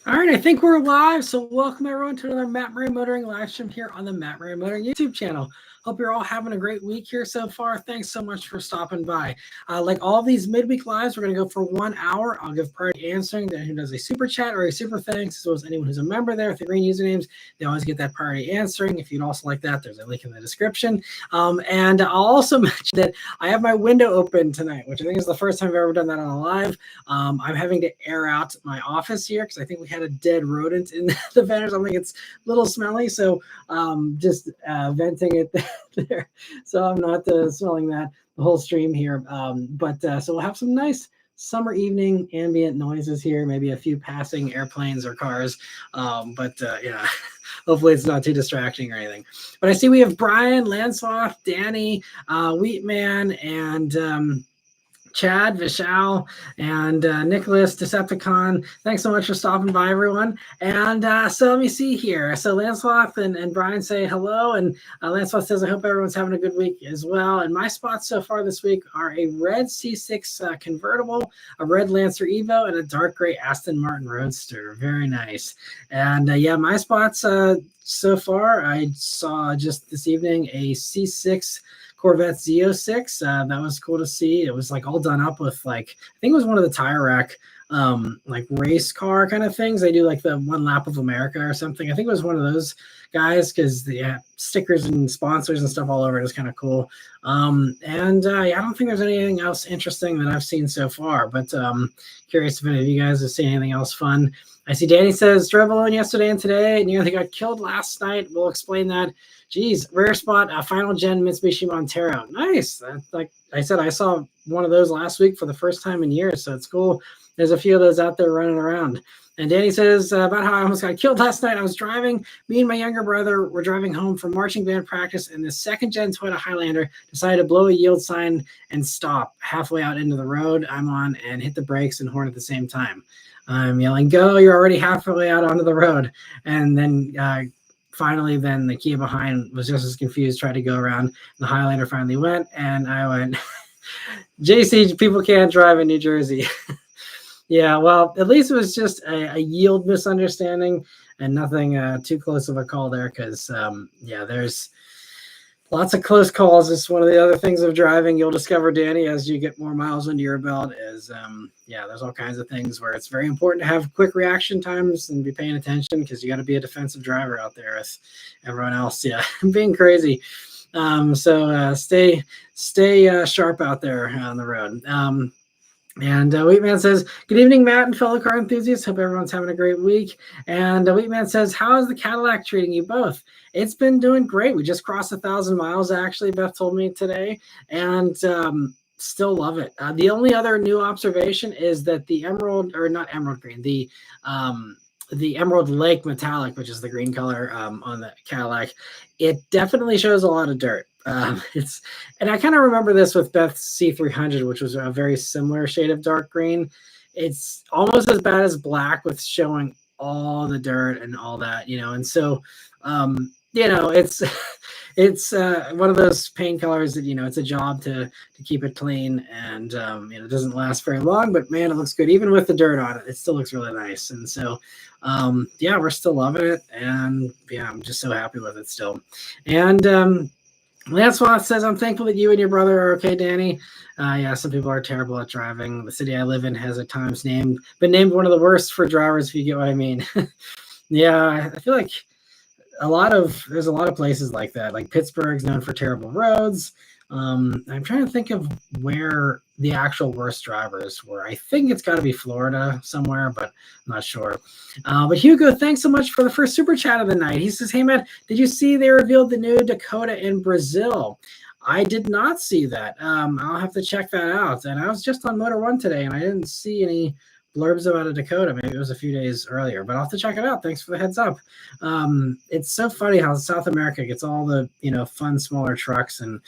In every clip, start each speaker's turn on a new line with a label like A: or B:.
A: All right, I think we're live. So welcome everyone to another Matt Maran Motoring live stream here on the Matt Maran Motoring YouTube channel. Hope you're all having a great week here so far. Thanks so much for stopping by. Like all these midweek lives, we're going to go for 1 hour. I'll give priority answering to who does a super chat or a super thanks, as well as anyone who's a member there with the green usernames. They always get that priority answering. If you'd also like that, there's a link in the description. And I'll also mention that I have my window open tonight, which I think is the first time I've ever done that on a live. I'm having to air out my office here because I think we had a dead rodent in the vent or something. It's a little smelly, so just venting it there. So I'm not smelling that the whole stream here. So we'll have some nice summer evening ambient noises here, maybe a few passing airplanes or cars. Yeah, hopefully it's not too distracting or anything. But I see we have Brian, Lancelot, Danny, Wheatman, and Chad, Vishal, and Nicholas, Decepticon. Thanks so much for stopping by, everyone. And so let me see here. So Lancelot and Brian say hello. And Lancelot says, I hope everyone's having a good week as well. And my spots so far this week are a red C6 convertible, a red Lancer Evo, and a dark gray Aston Martin Roadster. Very nice. And yeah, my spots so far, I saw just this evening a C6 Corvette Z06. That was cool to see. It was like all done up with like, I think it was one of the tire rack like race car kind of things. They do like the One Lap of America or something. I think it was one of those guys because the stickers and sponsors and stuff all over it is kind of cool. Yeah, I don't think there's anything else interesting that I've seen so far, but curious if any of you guys have seen anything else fun. I see Danny says drove alone yesterday and today, and they got killed last night. We'll explain that. Geez, rare spot, final gen Mitsubishi Montero. Nice. Like I said, I saw one of those last week for the first time in years, so it's cool. There's a few of those out there running around. And Danny says about how I almost got killed last night. I was driving. Me and my younger brother were driving home from marching band practice, and the second gen Toyota Highlander decided to blow a yield sign and stop halfway out into the road I'm on and hit the brakes and horn at the same time. I'm yelling, go, you're already halfway out onto the road. And then finally, then the Kia behind was just as confused, tried to go around. The Highlander finally went, and I went, JC, people can't drive in New Jersey. Yeah, well, at least it was just a yield misunderstanding and nothing too close of a call there because, yeah, there's lots of close calls. It's one of the other things of driving. You'll discover, Danny, as you get more miles under your belt is, yeah, there's all kinds of things where it's very important to have quick reaction times and be paying attention because you got to be a defensive driver out there with everyone else. Yeah, being crazy. Stay sharp out there on the road. And Wheatman says, good evening, Matt and fellow car enthusiasts. Hope everyone's having a great week. And Wheatman says, how is the Cadillac treating you both? It's been doing great. We just crossed 1,000 miles, actually, Beth told me today. And still love it. The only other new observation is that the the Emerald Lake Metallic, which is the green color on the Cadillac, it definitely shows a lot of dirt. And I kind of remember this with Beth's C300, which was a very similar shade of dark green. It's almost as bad as black with showing all the dirt and all that, and so it's one of those paint colors that it's a job to keep it clean, and it doesn't last very long, but man, it looks good even with the dirt on it. It still looks really nice. And so yeah, we're still loving it, and yeah, I'm just so happy with it still. And Lancelot says, I'm thankful that you and your brother are okay, Danny. Yeah, some people are terrible at driving. The city I live in has at times been named one of the worst for drivers, if you get what I mean. Yeah, I feel like there's a lot of places like that. Like Pittsburgh's known for terrible roads. I'm trying to think of where the actual worst drivers were. I think it's got to be Florida somewhere, but I'm not sure. But Hugo, thanks so much for the first super chat of the night. He says, hey, Matt, did you see they revealed the new Dakota in Brazil? I did not see that. I'll have to check that out. And I was just on Motor One today, and I didn't see any blurbs about a Dakota. Maybe it was a few days earlier, but I'll have to check it out. Thanks for the heads up. It's so funny how South America gets all the fun smaller trucks, and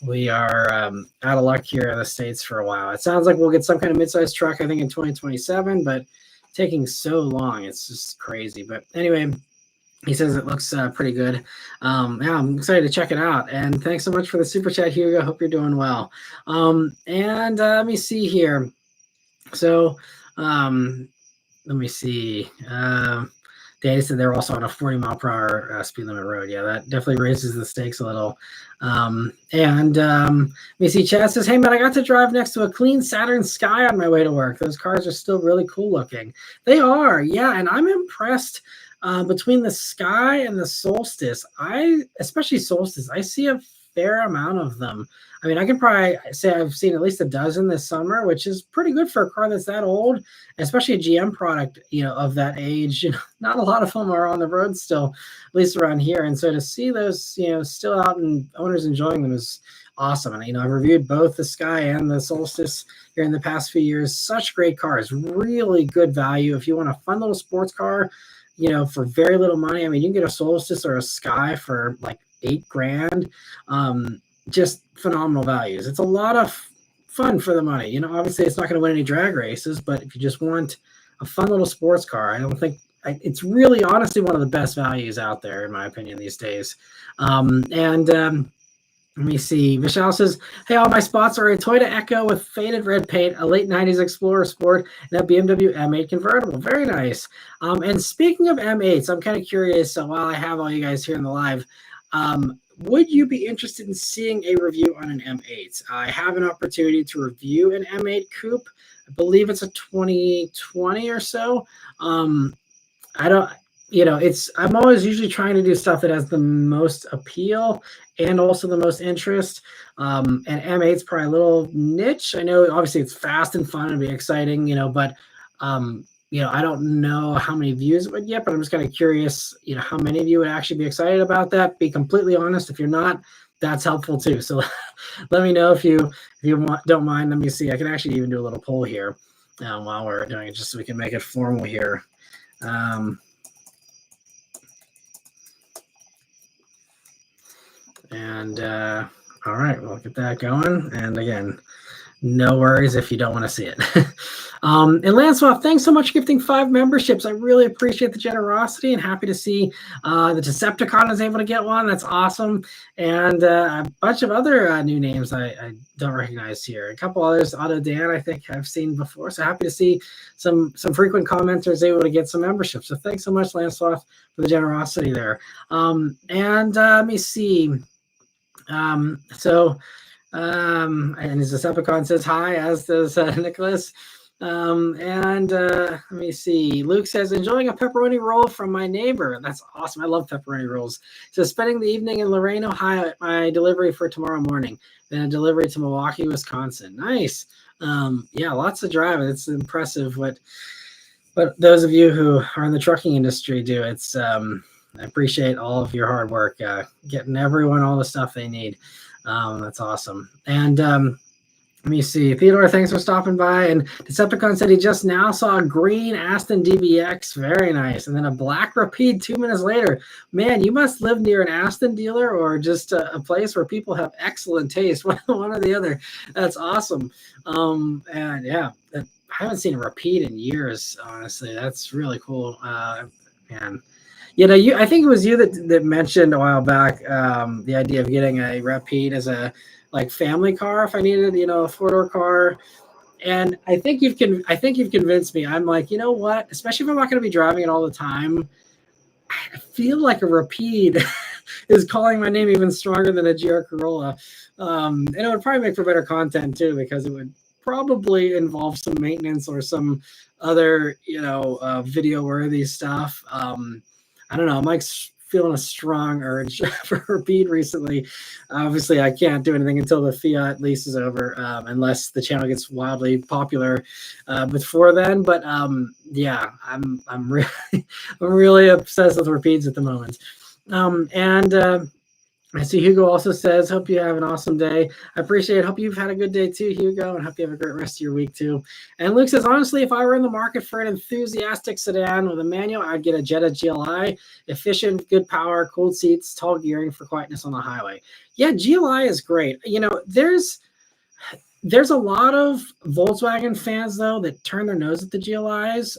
A: we are out of luck here in the States for a while. It sounds like we'll get some kind of midsize truck, I think, in 2027, but taking so long. It's just crazy. But anyway, he says it looks pretty good. Yeah, I'm excited to check it out. And thanks so much for the super chat, Hugo. Hope you're doing well. And let me see here. So let me see. They said they're also on a 40-mile-per-hour speed limit road. Yeah, that definitely raises the stakes a little. Let me see. Chad says, "Hey man, I got to drive next to a clean Saturn Sky on my way to work. Those cars are still really cool looking. They are, yeah, and I'm impressed." Between the Sky and the Solstice, especially Solstice, I see a fair amount of them. I mean, I can probably say I've seen at least a dozen this summer, which is pretty good for a car that's that old, especially a GM product, of that age. Not a lot of them are on the road still, at least around here. And so to see those, still out and owners enjoying them is awesome. And, I've reviewed both the Sky and the Solstice here in the past few years. Such great cars, really good value. If you want a fun little sports car, for very little money. I mean, you can get a Solstice or a Sky for like $8,000. Just phenomenal values. It's a lot of fun for the money. Obviously it's not going to win any drag races, but if you just want a fun little sports car, I don't think it's really honestly one of the best values out there, in my opinion, these days. Let me see. Michelle says, "Hey, all my spots are a Toyota Echo with faded red paint, a late 90s Explorer Sport, and a BMW M8 convertible." Very nice. And speaking of M8s, I'm kind of curious. So while I have all you guys here in the live, would you be interested in seeing a review on an M8? I have an opportunity to review an M8 Coupe. I believe it's a 2020 or so. I don't, I'm always usually trying to do stuff that has the most appeal and also the most interest. And M8's probably a little niche. I know obviously it's fast and fun and be exciting, but I don't know how many views it would get, but I'm just kind of curious, how many of you would actually be excited about that. Be completely honest. If you're not, that's helpful too. So let me know if you don't mind. Let me see. I can actually even do a little poll here while we're doing it, just so we can make it formal here. All right, we'll get that going. And again, no worries if you don't want to see it. And Lancelot, thanks so much for gifting 5 memberships. I really appreciate the generosity and happy to see the Decepticon is able to get one. That's awesome. And a bunch of other new names I don't recognize here. A couple others, Otto Dan, I think I've seen before. So happy to see some frequent commenters able to get some memberships. So thanks so much, Lancelot, for the generosity there. Let me see. And his Decepticon says hi, as does Nicholas. Let me see. Luke says, "Enjoying a pepperoni roll from my neighbor." That's awesome. I love pepperoni rolls. So spending the evening in Lorain, Ohio at my delivery for tomorrow morning. Then a delivery to Milwaukee, Wisconsin. Nice. Yeah, lots of driving. It's impressive what those of you who are in the trucking industry do. It's I appreciate all of your hard work, getting everyone all the stuff they need. That's awesome. And let me see. Theodore, thanks for stopping by. And Decepticon said he just now saw a green Aston DBX. Very nice. And then a black Rapide 2 minutes later. Man, you must live near an Aston dealer or just a place where people have excellent taste. One or the other. That's awesome. And yeah, I haven't seen a Rapide in years, honestly. That's really cool. Man. I think it was you that mentioned a while back the idea of getting a Rapide as a family car if I needed, a 4-door car. And I think you've convinced me. I'm like, you know what? Especially if I'm not going to be driving it all the time, I feel like a Rapide is calling my name even stronger than a GR Corolla. And it would probably make for better content too, because it would probably involve some maintenance or some other, video-worthy stuff. I don't know. I'm feeling a strong urge for Rapide recently. Obviously, I can't do anything until the Fiat lease is over, unless the channel gets wildly popular before then. But yeah, I'm really obsessed with Rapides at the moment. I see Hugo also says, "Hope you have an awesome day." I appreciate it. Hope you've had a good day too, Hugo, and hope you have a great rest of your week too. And Luke says, "Honestly, if I were in the market for an enthusiastic sedan with a manual, I'd get a Jetta GLI. Efficient, good power, cooled seats, tall gearing for quietness on the highway." Yeah, GLI is great. There's a lot of Volkswagen fans though that turn their nose at the GLIs.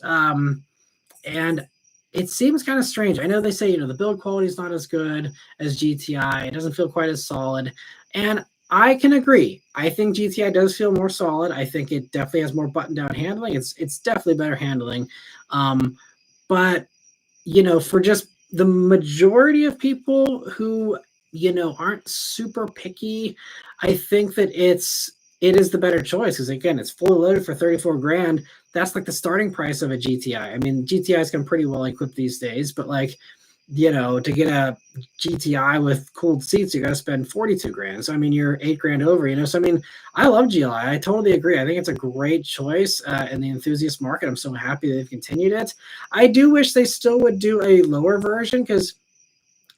A: And it seems kind of strange. I know they say, the build quality is not as good as GTI. It doesn't feel quite as solid. And I can agree. I think GTI does feel more solid. I think it definitely has more button down handling. It's definitely better handling. But for just the majority of people who, aren't super picky, I think that it is the better choice because again, it's fully loaded for 34 grand. That's like the starting price of a GTI. I mean, GTIs come pretty well equipped these days, but like, to get a GTI with cooled seats, you got to spend 42 grand. So, I mean, you're 8 grand over, so, I mean, I love GLI. I totally agree. I think it's a great choice in the enthusiast market. I'm so happy they've continued it. I do wish they still would do a lower version because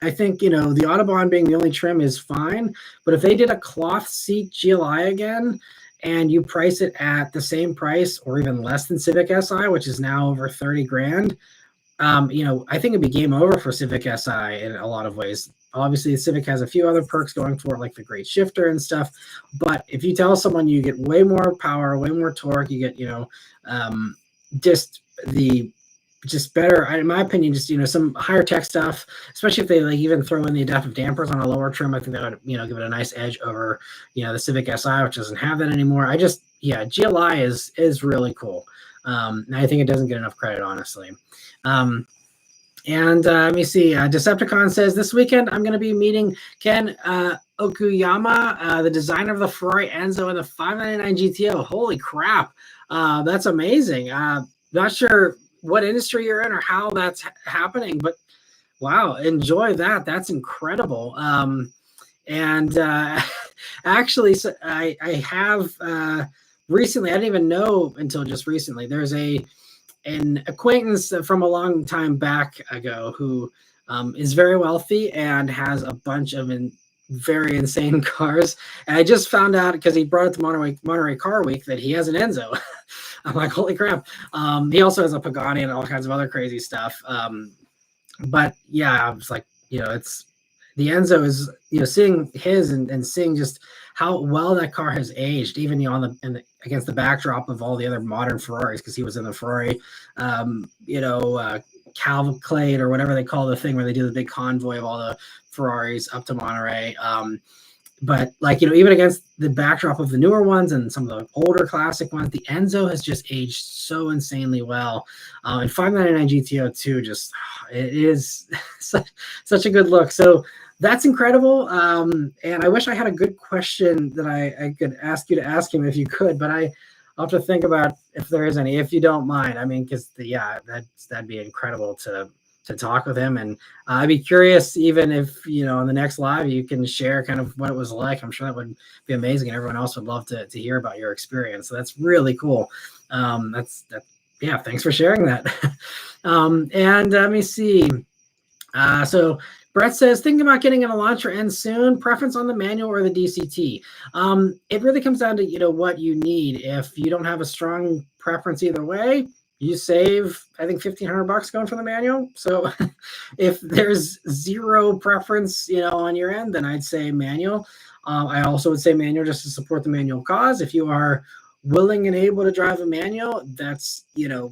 A: I think, the Autobahn being the only trim is fine. But if they did a cloth seat GLI again and you price it at the same price or even less than Civic Si, which is now over 30 grand, I think it'd be game over for Civic Si in a lot of ways. Obviously, the Civic has a few other perks going for it, like the great shifter and stuff. But if you tell someone you get way more power, way more torque, you get, just better, in my opinion, just, some higher tech stuff, especially if they like even throw in the adaptive dampers on a lower trim. I think that would, give it a nice edge over, the Civic Si, which doesn't have that anymore. GLI is really cool. And I think it doesn't get enough credit, honestly. Let me see. Decepticon says, this weekend I'm going to be meeting Ken Okuyama, the designer of the Ferrari Enzo and the 599 GTO. Holy crap. That's amazing. Not sure what industry you're in or how that's happening, but wow, enjoy that. That's incredible. Actually, so I have recently, I didn't even know until just recently, there's an acquaintance from a long time back ago who is very wealthy and has a bunch of very insane cars. And I just found out because he brought it to Monterey Car Week that he has an Enzo. I'm like, holy crap. He also has a Pagani and all kinds of other crazy stuff. But yeah, I was like, it's the Enzo is, seeing his and seeing just how well that car has aged, even against the backdrop of all the other modern Ferraris, because he was in the Ferrari, cavalcade or whatever they call the thing where they do the big convoy of all the Ferraris up to Monterey. But like, even against the backdrop of the newer ones and some of the older classic ones, the Enzo has just aged so insanely well. And 599 GTO too, it is such a good look. So that's incredible. And I wish I had a good question that I could ask you to ask him if you could, but I'll have to think about if there is any, if you don't mind. I mean, because that'd be incredible to talk with him. And I'd be curious, even if, in the next live, you can share kind of what it was like. I'm sure that would be amazing. And everyone else would love to hear about your experience. So that's really cool. Thanks for sharing that. And let me see. So Brett says, thinking about getting an Elantra N soon, preference on the manual or the DCT. It really comes down to, what you need. If you don't have a strong preference either way, you save, I think, $1,500 going for the manual. So if there's zero preference, on your end, then I'd say manual. I also would say manual just to support the manual cause. If you are willing and able to drive a manual, that's,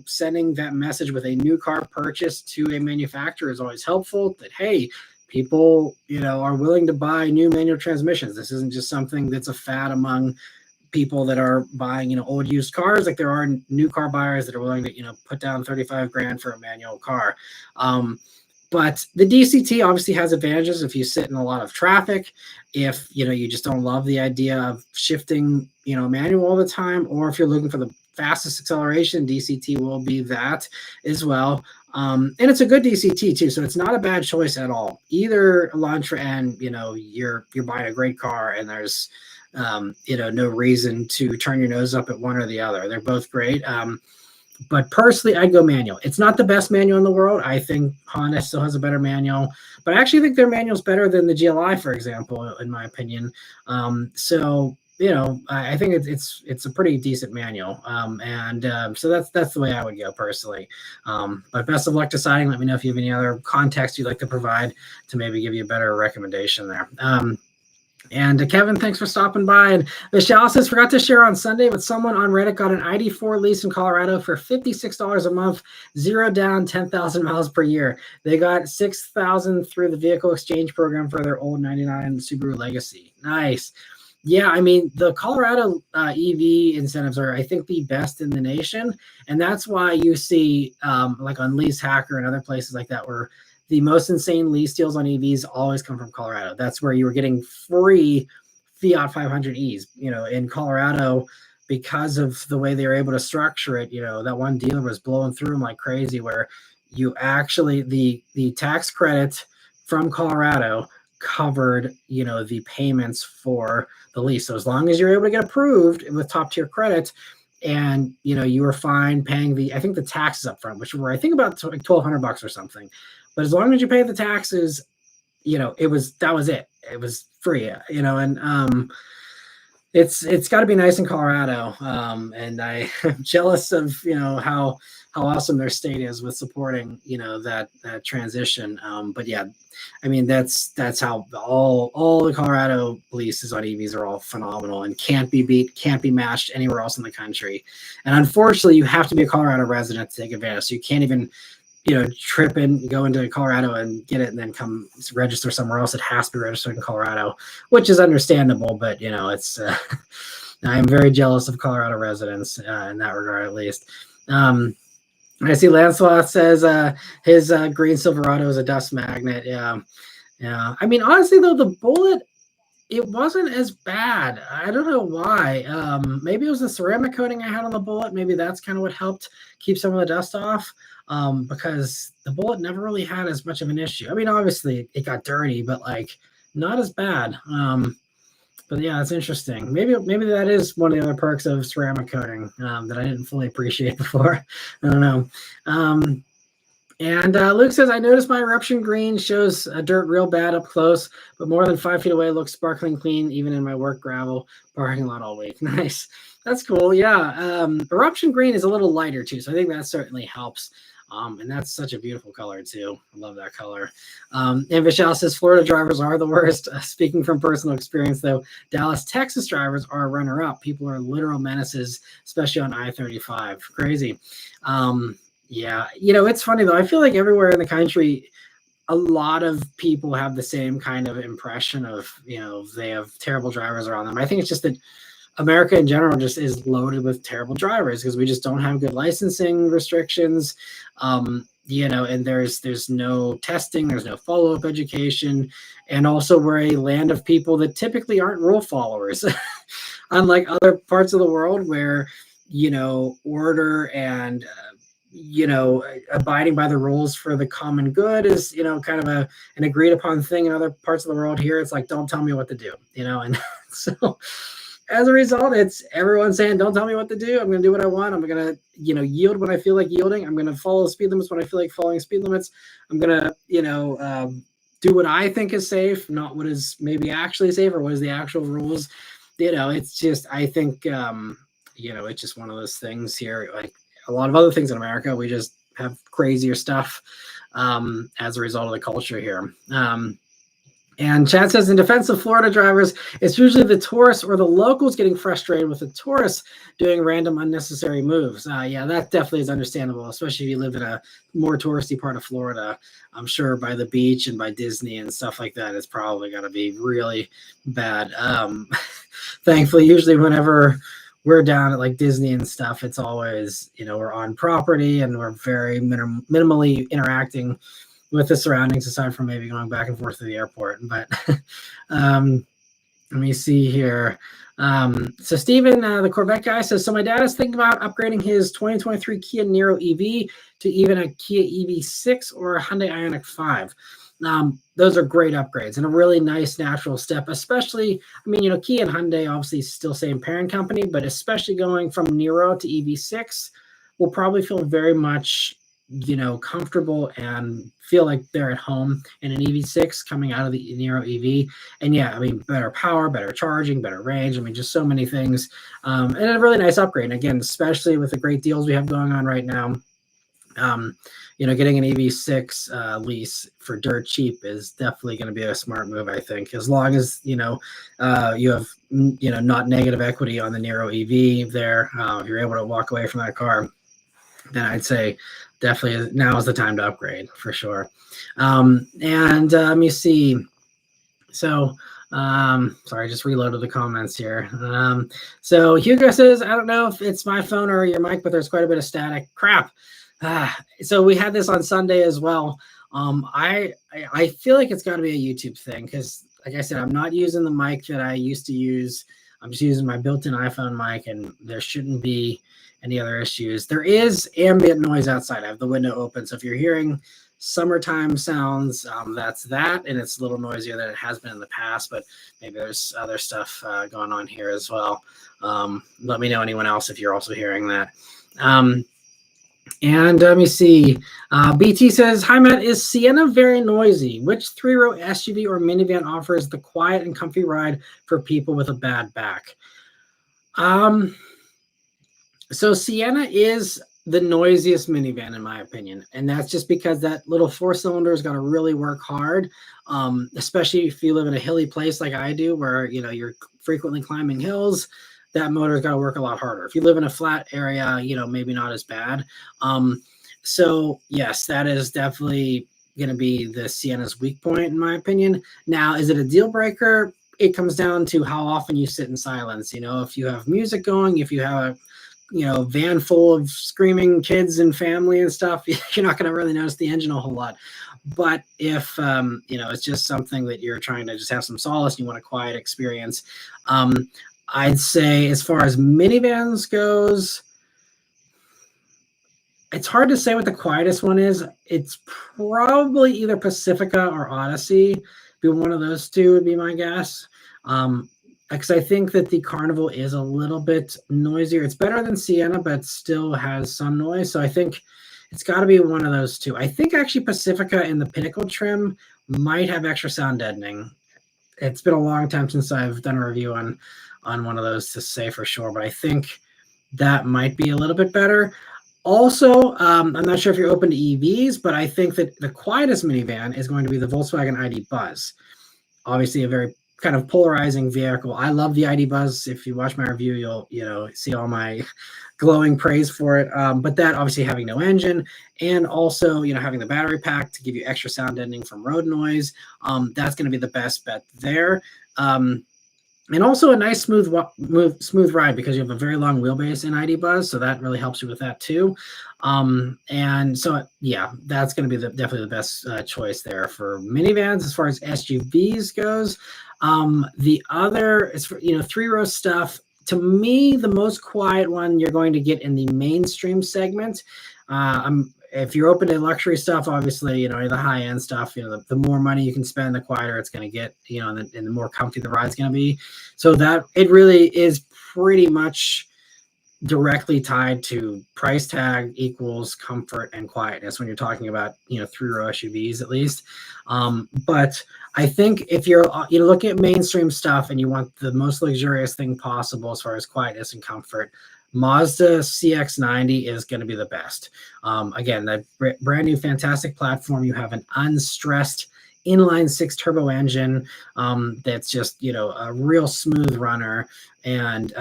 A: sending that message with a new car purchase to a manufacturer is always helpful, that, hey, people, are willing to buy new manual transmissions. This isn't just something that's a fad among people that are buying, old used cars. Like there are new car buyers that are willing to, put down 35 grand for a manual car. But the DCT obviously has advantages if you sit in a lot of traffic, if, you just don't love the idea of shifting, manual all the time, or if you're looking for the fastest acceleration, DCT will be that as well. And it's a good DCT too, so it's not a bad choice at all. Either Elantra and, you're buying a great car and there's, no reason to turn your nose up at one or the other. They're both great. But personally, I'd go manual. It's not the best manual in the world. I think Honda still has a better manual, but I actually think their manual is better than the GLI, for example, in my opinion. So I think it's a pretty decent manual. So that's the way I would go personally. But best of luck deciding. Let me know if you have any other context you'd like to provide to maybe give you a better recommendation there. And Kevin, thanks for stopping by. And Michelle says, forgot to share on Sunday, but someone on Reddit got an ID4 lease in Colorado for $56 a month, 0 down, 10,000 miles per year. They got $6,000 through the vehicle exchange program for their old 99 Subaru Legacy. Nice. Yeah, I mean, the Colorado EV incentives are, I think, the best in the nation, and that's why you see, like on Lease Hacker and other places like that, where the most insane lease deals on EVs always come from Colorado. That's where you were getting free Fiat 500Es. In Colorado, because of the way they were able to structure it, that one dealer was blowing through them like crazy, where you actually the tax credit from Colorado covered, the payments for the lease. So as long as you're able to get approved with top tier credit, and you were fine paying I think the taxes up front, which were I think about like $1,200 or something. But as long as you pay the taxes, that was it. It was free, and it's got to be nice in Colorado, and I am jealous of how awesome their state is with supporting that transition. But yeah, I mean that's how all the Colorado leases on EVs are all phenomenal and can't be beat, can't be matched anywhere else in the country. And unfortunately, you have to be a Colorado resident to take advantage. So you can't even trip in, go into Colorado and get it, and then come register somewhere else. It has to be registered in Colorado, which is understandable. But it's I'm very jealous of Colorado residents in that regard, at least. I see Lancelot says his green Silverado is a dust magnet. Yeah. I mean, honestly, though, the Bullet, it wasn't as bad. I don't know why. Maybe it was the ceramic coating I had on the Bullet. Maybe that's kind of what helped keep some of the dust off. Because the Bullet never really had as much of an issue. I mean, obviously it got dirty, but like not as bad. But yeah, it's interesting. Maybe that is one of the other perks of ceramic coating that I didn't fully appreciate before. I don't know. And Luke says, I noticed my eruption green shows dirt real bad up close, but more than 5 feet away looks sparkling clean, even in my work gravel parking lot all week. Nice. That's cool. Yeah. Eruption green is a little lighter too, so I think that certainly helps. And that's such a beautiful color too. I love that color. And Vishal says Florida drivers are the worst. Speaking from personal experience, though, Dallas, Texas drivers are runner-up. People are literal menaces, especially on I-35. Crazy. Yeah, it's funny though. I feel like everywhere in the country, a lot of people have the same kind of impression of, they have terrible drivers around them. I think it's just that America in general just is loaded with terrible drivers because we just don't have good licensing restrictions. And there's no testing, there's no follow-up education. And also we're a land of people that typically aren't rule followers. Unlike other parts of the world where, order and, abiding by the rules for the common good is, kind of an agreed upon thing. In other parts of the world here, it's like, don't tell me what to do, and so as a result, it's everyone saying, don't tell me what to do. I'm going to do what I want. I'm going to, yield when I feel like yielding. I'm going to follow speed limits when I feel like following speed limits. I'm going to, do what I think is safe, not what is maybe actually safe or what is the actual rules. It's just, I think, it's just one of those things here. Like a lot of other things in America, we just have crazier stuff as a result of the culture here. And Chad says, in defense of Florida drivers, it's usually the tourists or the locals getting frustrated with the tourists doing random unnecessary moves. Yeah, that definitely is understandable, especially if you live in a more touristy part of Florida. I'm sure by the beach and by Disney and stuff like that, it's probably going to be really bad. Thankfully, usually whenever we're down at like Disney and stuff, it's always, we're on property and we're very minimally interacting with the surroundings, aside from maybe going back and forth to the airport. But let me see here. So Steven, the Corvette guy, says, so my dad is thinking about upgrading his 2023 Kia Niro EV to even a Kia EV6 or a Hyundai Ioniq 5. Those are great upgrades and a really nice natural step, especially, Kia and Hyundai obviously still same parent company, but especially going from Niro to EV6 will probably feel very much comfortable and feel like they're at home in an EV6 coming out of the Niro EV. And yeah, better power, better charging, better range. Just so many things. And a really nice upgrade. And again, especially with the great deals we have going on right now, getting an EV6 lease for dirt cheap is definitely going to be a smart move, I think, as long as, you have, not negative equity on the Niro EV there. If you're able to walk away from that car, then I'd say definitely now is the time to upgrade for sure. And let me see. So Sorry, I just reloaded the comments here. So Hugo says, I don't know if it's my phone or your mic, but there's quite a bit of static. Crap. So we had this on Sunday as well. I feel like it's got to be a YouTube thing because, like I said, I'm not using the mic that I used to use. I'm just using my built-in iPhone mic, and there shouldn't be any other issues. There is ambient noise outside. I have the window open, so if you're hearing summertime sounds, that's that, and it's a little noisier than it has been in the past, but maybe there's other stuff going on here as well. Let me know, anyone else, if you're also hearing that. And let me see. BT says, hi, Matt. Is Sienna very noisy? Which three-row SUV or minivan offers the quiet and comfy ride for people with a bad back? So Sienna is the noisiest minivan, in my opinion. And that's just because that little four-cylinder has got to really work hard, especially if you live in a hilly place like I do, where, you know, you're frequently climbing hills. That motor's got to work a lot harder. If you live in a flat area, you know, maybe not as bad. So yes, that is definitely going to be the Sienna's weak point, in my opinion. Now, is it a deal breaker? It comes down to how often you sit in silence. You know, if you have music going, if you have a, you know, van full of screaming kids and family and stuff, you're not going to really notice the engine a whole lot. But if, you know, it's just something that you're trying to just have some solace, you want a quiet experience, I'd say as far as minivans goes, it's hard to say what the quietest one is. It's probably either Pacifica or Odyssey. Be one of those two would be my guess. Because I think that the Carnival is a little bit noisier. It's better than Sienna, but still has some noise. So I think it's got to be one of those two. I think actually Pacifica in the Pinnacle trim might have extra sound deadening. It's been a long time since I've done a review on one of those to say for sure, but I think that might be a little bit better. Also, I'm not sure if you're open to EVs, but I think that the quietest minivan is going to be the Volkswagen ID Buzz. Obviously, a very kind of polarizing vehicle. I love the ID Buzz. If you watch my review, you'll see all my glowing praise for it. But that obviously having no engine, and also, you know, having the battery pack to give you extra sound deadening from road noise, that's going to be the best bet there. And also a nice smooth ride, because you have a very long wheelbase in ID Buzz, so that really helps you with that too. And so yeah, that's going to be definitely the best choice there for minivans. As far as SUVs goes, the other is for, you know, three-row stuff. To me, the most quiet one you're going to get in the mainstream segment. If you're open to luxury stuff, obviously, you know, the high-end stuff, you know, the more money you can spend, the quieter it's going to get, you know, and the more comfy the ride's going to be. So that it really is pretty much directly tied to price tag equals comfort and quietness when you're talking about, you know, three-row SUVs at least. But I think if you're, you know, looking at mainstream stuff and you want the most luxurious thing possible as far as quietness and comfort, Mazda CX-90 is going to be the best. Again, that brand new fantastic platform. You have an unstressed inline 6 turbo engine that's just, you know, a real smooth runner and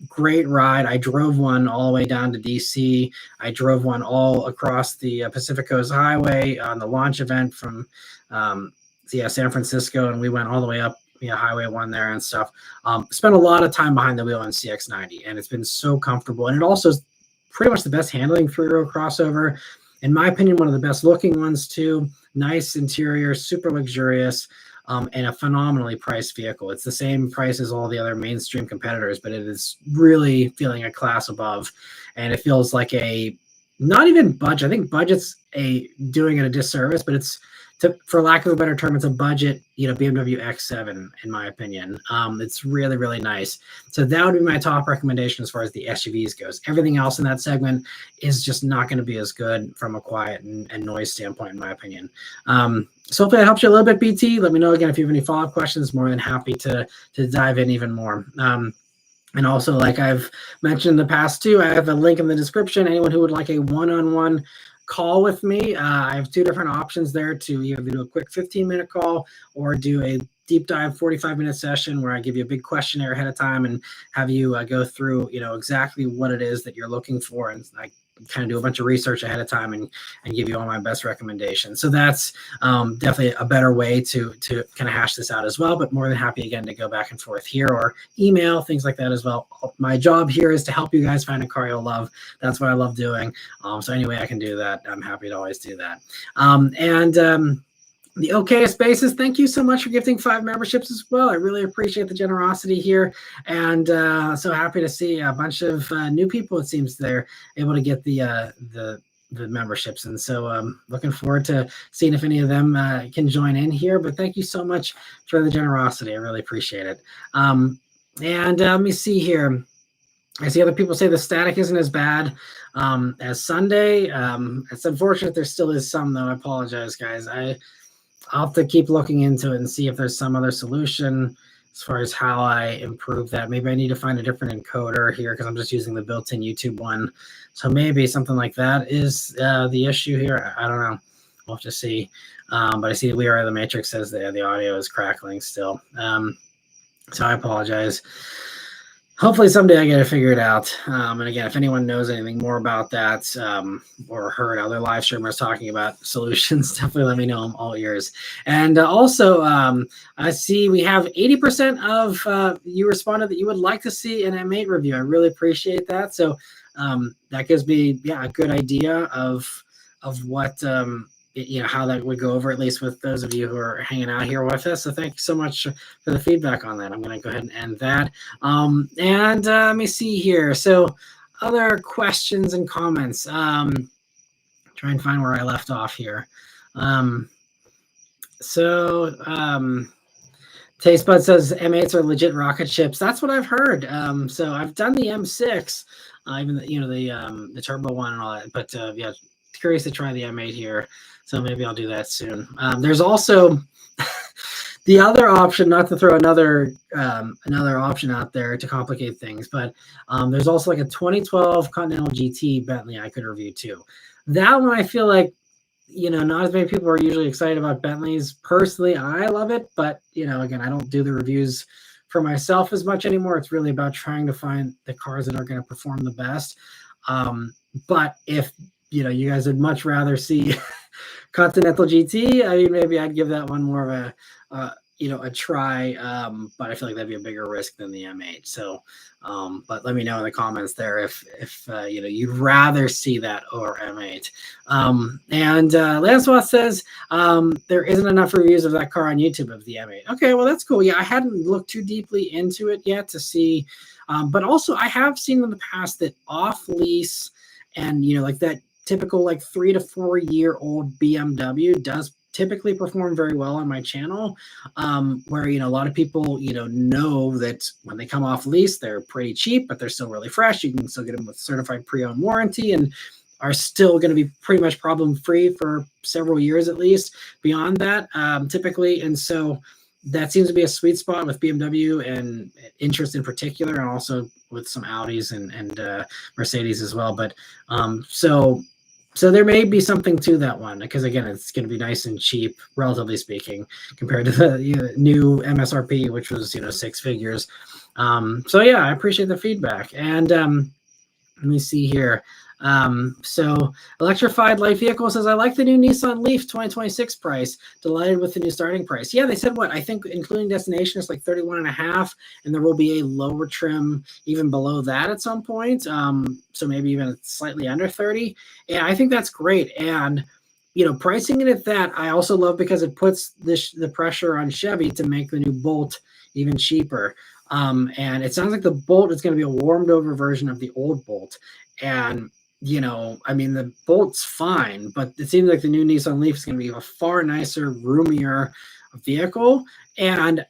A: great ride. I drove one all the way down to DC. I drove one all across the Pacific Coast Highway on the launch event from San Francisco, and we went all the way up, you know, Highway 1 there and stuff. Spent a lot of time behind the wheel on CX-90, and it's been so comfortable. And it also is pretty much the best handling three-row crossover. In my opinion, one of the best looking ones too. Nice interior, super luxurious, and a phenomenally priced vehicle. It's the same price as all the other mainstream competitors, but it is really feeling a class above. And it feels like a, not even budget. I think budget's doing it a disservice, but it's, for lack of a better term, it's a budget, you know, BMW X7, in my opinion. It's really, really nice. So that would be my top recommendation as far as the SUVs goes. Everything else in that segment is just not going to be as good from a quiet and noise standpoint, in my opinion. So hopefully that helps you a little bit, BT. Let me know again if you have any follow-up questions. More than happy to dive in even more. And also, like I've mentioned in the past too, I have a link in the description. Anyone who would like a one-on-one call with me, I have two different options there to either do a quick 15-minute call or do a deep dive 45-minute session where I give you a big questionnaire ahead of time and have you go through, you know, exactly what it is that you're looking for. And I kind of do a bunch of research ahead of time and give you all my best recommendations. So that's definitely a better way to kind of hash this out as well. But more than happy again to go back and forth here or email, things like that as well. My job here is to help you guys find a car you'll love. That's what I love doing. So any way I can do that, I'm happy to always do that. The OK Spaces, thank you so much for gifting 5 memberships as well. I really appreciate the generosity here, and so happy to see a bunch of new people. It seems they're able to get the memberships, and so looking forward to seeing if any of them can join in here. But thank you so much for the generosity. I really appreciate it. And let me see here. I see other people say the static isn't as bad as Sunday. It's unfortunate there still is some, though. I apologize, guys. I'll have to keep looking into it and see if there's some other solution as far as how I improve that. Maybe I need to find a different encoder here because I'm just using the built-in YouTube one. So maybe something like that is the issue here. I don't know. We'll have to see. But I see We Are the Matrix says that the audio is crackling still. So I apologize. Hopefully someday I get it figured out. And again, if anyone knows anything more about that or heard other live streamers talking about solutions, definitely let me know. I'm all ears. And also, I see we have 80% of you responded that you would like to see an M8 review. I really appreciate that. So that gives me a good idea of what how that would go over, at least with those of you who are hanging out here with us. So thank you so much for the feedback on that. I'm going to go ahead and end that. And let me see here. So other questions and comments. Try and find where I left off here. Taste Bud says M8s are legit rocket ships. That's what I've heard. So I've done the M6, even the turbo one and all that. But curious to try the M8 here. So maybe I'll do that soon. There's also the other option, not to throw another option out there to complicate things, but there's also like a 2012 Continental GT Bentley I could review too. That one I feel like, not as many people are usually excited about Bentleys. Personally, I love it, but again, I don't do the reviews for myself as much anymore. It's really about trying to find the cars that are going to perform the best. But if you guys would much rather see Continental GT, I mean, maybe I'd give that one more of a try. But I feel like that'd be a bigger risk than the M8. So, but let me know in the comments there if you'd rather see that over M8. And Lancelot says there isn't enough reviews of that car on YouTube of the M8. Okay, well that's cool. Yeah, I hadn't looked too deeply into it yet to see, but also I have seen in the past that off lease and like that typical 3 to 4 year old BMW does typically perform very well on my channel, where a lot of people know that when they come off lease they're pretty cheap, but they're still really fresh. You can still get them with certified pre-owned warranty and are still going to be pretty much problem free for several years at least beyond that, typically. And so that seems to be a sweet spot with BMW and interest in particular, and also with some Audis and Mercedes as well. But so there may be something to that one, because again, it's going to be nice and cheap, relatively speaking, compared to the new MSRP, which was 6 figures. So yeah, I appreciate the feedback. And let me see here. So Electrified Light Vehicle says, I like the new Nissan Leaf 2026 price. Delighted with the new starting price. Yeah, they said I think including destination is like 31.5, and there will be a lower trim even below that at some point. So maybe even slightly under 30. Yeah, I think that's great. And pricing it at that, I also love, because it puts the pressure on Chevy to make the new Bolt even cheaper. And it sounds like the Bolt is going to be a warmed over version of the old Bolt. And I mean, the Bolt's fine, but it seems like the new Nissan Leaf is going to be a far nicer, roomier vehicle. And,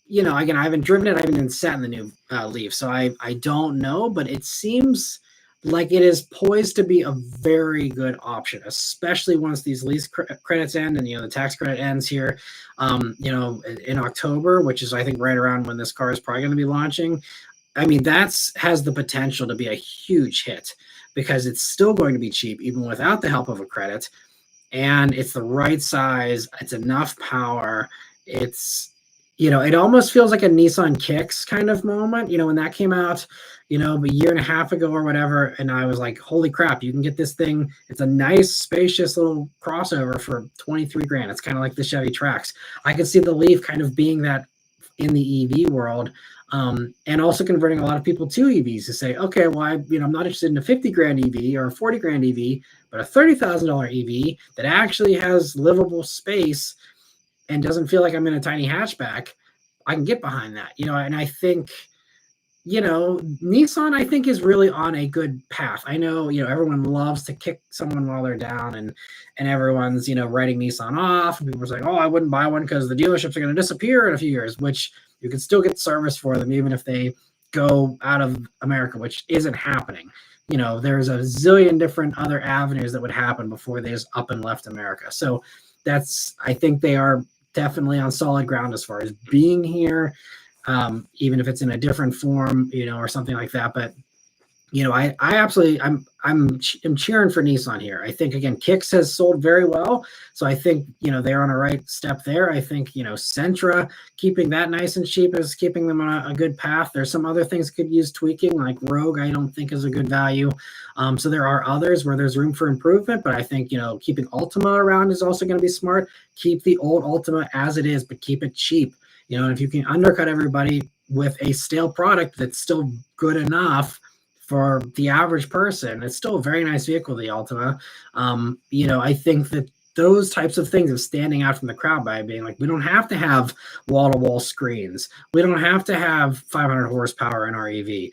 A: again, I haven't driven it. I haven't even sat in the new Leaf, so I don't know, but it seems like it is poised to be a very good option, especially once these lease credits end and, the tax credit ends here, in October, which is, I think, right around when this car is probably going to be launching. I mean, has the potential to be a huge hit, because it's still going to be cheap even without the help of a credit, and it's the right size. It's enough power. It's, it almost feels like a Nissan Kicks kind of moment. When that came out, a year and a half ago or whatever, and I was like, holy crap, you can get this thing. It's a nice, spacious little crossover for 23 grand. It's kind of like the Chevy Trax. I could see the Leaf kind of being that in the EV world, and also converting a lot of people to EVs to say, okay, well, I'm not interested in a 50 grand EV or a 40 grand EV, but a $30,000 EV that actually has livable space and doesn't feel like I'm in a tiny hatchback. I can get behind that, and I think, Nissan, I think, is really on a good path. I know, everyone loves to kick someone while they're down, and everyone's, writing Nissan off. And people are saying, oh, I wouldn't buy one because the dealerships are going to disappear in a few years, which you can still get service for them, even if they go out of America, which isn't happening. There's a zillion different other avenues that would happen before they just up and left America. So I think they are definitely on solid ground as far as being here. Even if it's in a different form, or something like that. But, I absolutely, I'm cheering for Nissan here. I think, again, Kicks has sold very well. So I think, they're on a right step there. I think, Sentra, keeping that nice and cheap is keeping them on a good path. There's some other things that could use tweaking, like Rogue, I don't think is a good value. So there are others where there's room for improvement, but I think, keeping Ultima around is also going to be smart. Keep the old Ultima as it is, but keep it cheap. And if you can undercut everybody with a stale product that's still good enough for the average person, it's still a very nice vehicle, the Altima. I think that those types of things of standing out from the crowd by being like, we don't have to have wall-to-wall screens. We don't have to have 500 horsepower in our EV,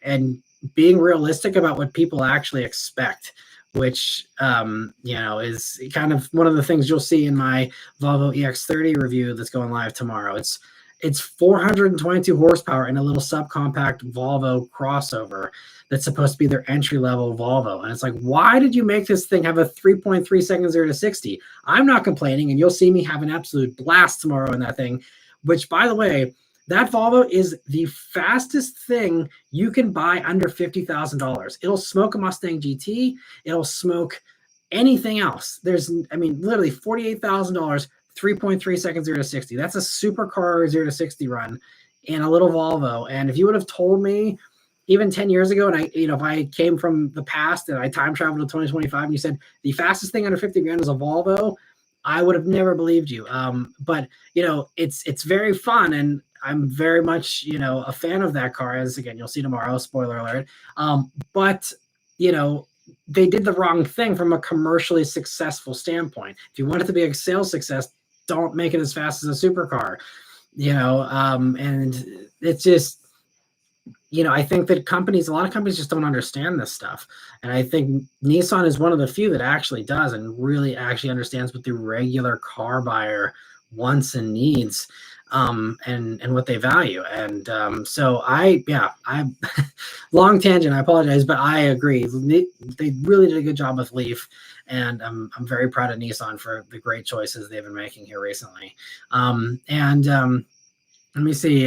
A: and being realistic about what people actually expect, which, is kind of one of the things you'll see in my Volvo EX30 review that's going live tomorrow. It's 422 horsepower in a little subcompact Volvo crossover that's supposed to be their entry-level Volvo. And it's like, why did you make this thing have a 3.3 second 0 to 60? I'm not complaining, and you'll see me have an absolute blast tomorrow in that thing, which, by the way, that Volvo is the fastest thing you can buy under $50,000. It'll smoke a Mustang GT. It'll smoke anything else. Literally $48,000, 3.3 seconds 0 to 60. That's a supercar 0 to 60 run in a little Volvo. And if you would have told me even 10 years ago, and if I came from the past and I time traveled to 2025 and you said the fastest thing under 50 grand is a Volvo, I would have never believed you. But it's very fun, and I'm very much, a fan of that car, as again, you'll see tomorrow, spoiler alert. But they did the wrong thing from a commercially successful standpoint. If you want it to be a sales success, don't make it as fast as a supercar, and it's just, I think that a lot of companies just don't understand this stuff. And I think Nissan is one of the few that actually does and really actually understands what the regular car buyer wants and needs, and what they value. And so I'm long tangent, I apologize, but I agree. They really did a good job with Leaf, and I'm very proud of Nissan for the great choices they've been making here recently. Let me see.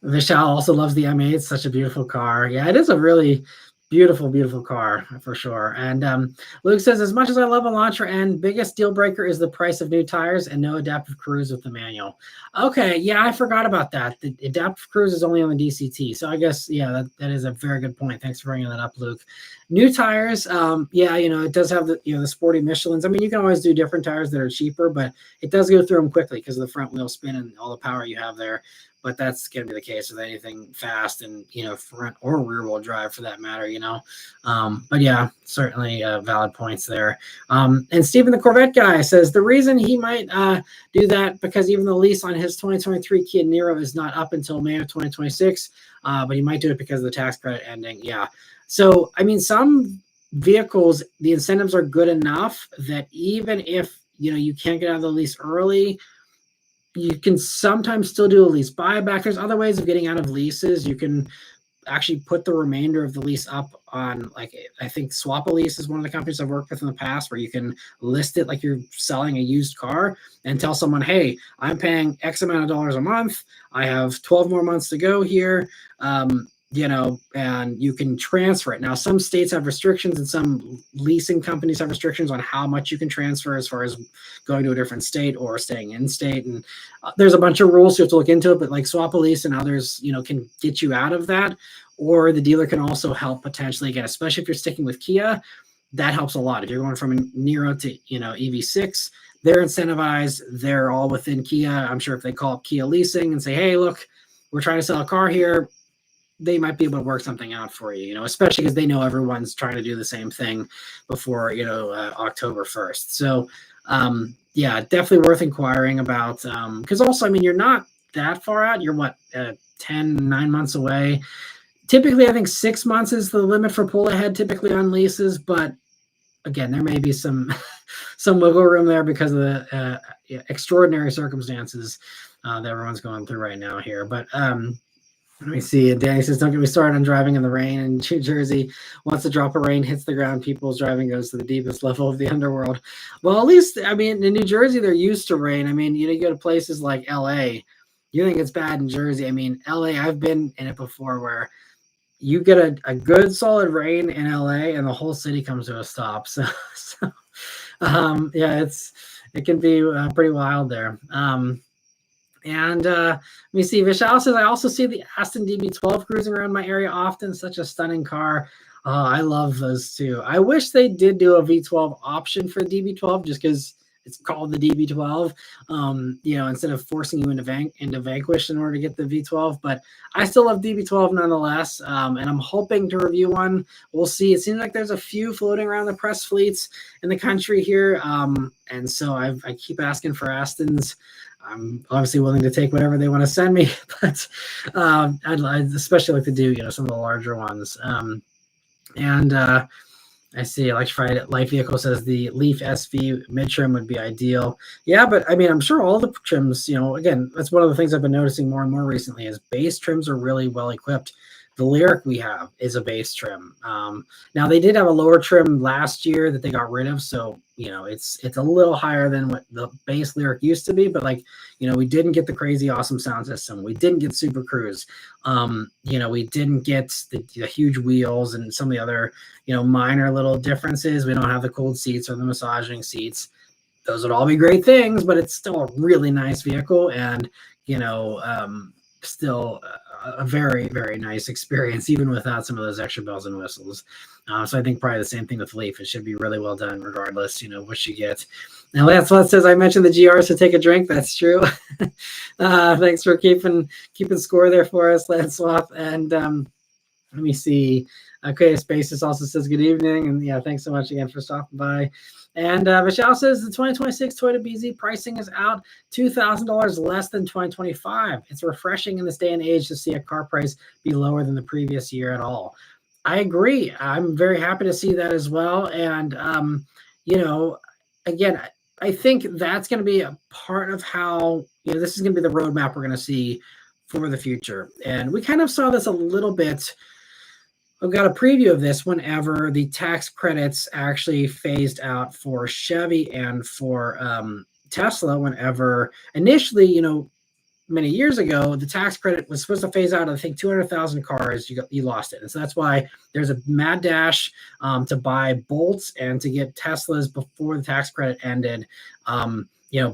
A: Vishal also loves the M8. It's such a beautiful car. Yeah, it is a really beautiful, beautiful car for sure. And Luke says, as much as I love Elantra, and biggest deal breaker is the price of new tires and no adaptive cruise with the manual. Okay, yeah, I forgot about that. The adaptive cruise is only on the DCT. So I guess, yeah, that is a very good point. Thanks for bringing that up, Luke. New tires, it does have the sporty Michelins. I mean, you can always do different tires that are cheaper, but it does go through them quickly because of the front wheel spin and all the power you have there. But that's going to be the case with anything fast and, front or rear wheel drive for that matter, But yeah, certainly valid points there. And Stephen, the Corvette guy, says the reason he might do that because even the lease on his 2023 Kia Niro is not up until May of 2026, but he might do it because of the tax credit ending. Yeah. So, some vehicles, the incentives are good enough that even if, you can't get out of the lease early, you can sometimes still do a lease buyback. There's other ways of getting out of leases. You can actually put the remainder of the lease up on, I think Swap a Lease is one of the companies I've worked with in the past, where you can list it like you're selling a used car and tell someone, hey, I'm paying X amount of dollars a month. I have 12 more months to go here. And you can transfer it. Now, some states have restrictions and some leasing companies have restrictions on how much you can transfer as far as going to a different state or staying in state. And there's a bunch of rules you have to look into it, but like Swap a Lease and others, can get you out of that. or the dealer can also help potentially, again, especially if you're sticking with Kia, that helps a lot. If you're going from a Niro to, EV6, they're incentivized. They're all within Kia. I'm sure if they call up Kia Leasing and say, hey, look, we're trying to sell a car here, they might be able to work something out for you, especially because they know everyone's trying to do the same thing before, October 1st. So, yeah, definitely worth inquiring about. Because also, I mean, you're not that far out. You're what, 9 months away. Typically, I think 6 months is the limit for pull ahead typically on leases. But again, there may be some some wiggle room there because of the extraordinary circumstances that everyone's going through right now here. But let me see. Danny says, don't get me started on driving in the rain in New Jersey. Once a drop of rain hits the ground, people's driving goes to the deepest level of the underworld. Well, at least, I mean, in New Jersey, they're used to rain. I mean, you go to places like LA, you think it's bad in Jersey. I mean, LA, I've been in it before where you get a good solid rain in LA and the whole city comes to a stop. So yeah, it can be pretty wild there. And let me see. Vishal says, I also see the Aston DB12 cruising around my area often. Such a stunning car. I love those too. I wish they did do a V12 option for DB12 just because it's called the DB12, instead of forcing you into Vanquish in order to get the V12. But I still love DB12 nonetheless, and I'm hoping to review one. We'll see. It seems like there's a few floating around the press fleets in the country here, and so I keep asking for Astons. I'm obviously willing to take whatever they want to send me, but I'd especially like to do, some of the larger ones. I see Electrified Light Vehicle says the Leaf SV mid-trim would be ideal. Yeah, but I mean, I'm sure all the trims, again, that's one of the things I've been noticing more and more recently is base trims are really well equipped. The Lyric we have is a base trim. Now they did have a lower trim last year that they got rid of, so it's a little higher than what the base Lyric used to be. But we didn't get the crazy awesome sound system. We didn't get Super Cruise. We didn't get the huge wheels and some of the other minor little differences. We don't have the cooled seats or the massaging seats. Those would all be great things, but it's still a really nice vehicle, and still a very, very nice experience, even without some of those extra bells and whistles. So I think probably the same thing with Leaf. It should be really well done, regardless, what you get. Now, Lance says, I mentioned the GRs to take a drink. That's true. Thanks for keeping score there for us, Lance Swap. And let me see. Okay, Spaces also says good evening. And yeah, thanks so much again for stopping by. And Vishal says the 2026 Toyota BZ pricing is out $2,000 less than 2025. It's refreshing in this day and age to see a car price be lower than the previous year at all. I agree. I'm very happy to see that as well. And, again, I think that's going to be a part of how, this is going to be the roadmap we're going to see for the future. And we kind of saw this a little bit. I've got a preview of this whenever the tax credits actually phased out for Chevy and for Tesla. Whenever initially, many years ago, the tax credit was supposed to phase out, I think, 200,000 cars. You lost it. And so that's why there's a mad dash to buy Bolts and to get Teslas before the tax credit ended,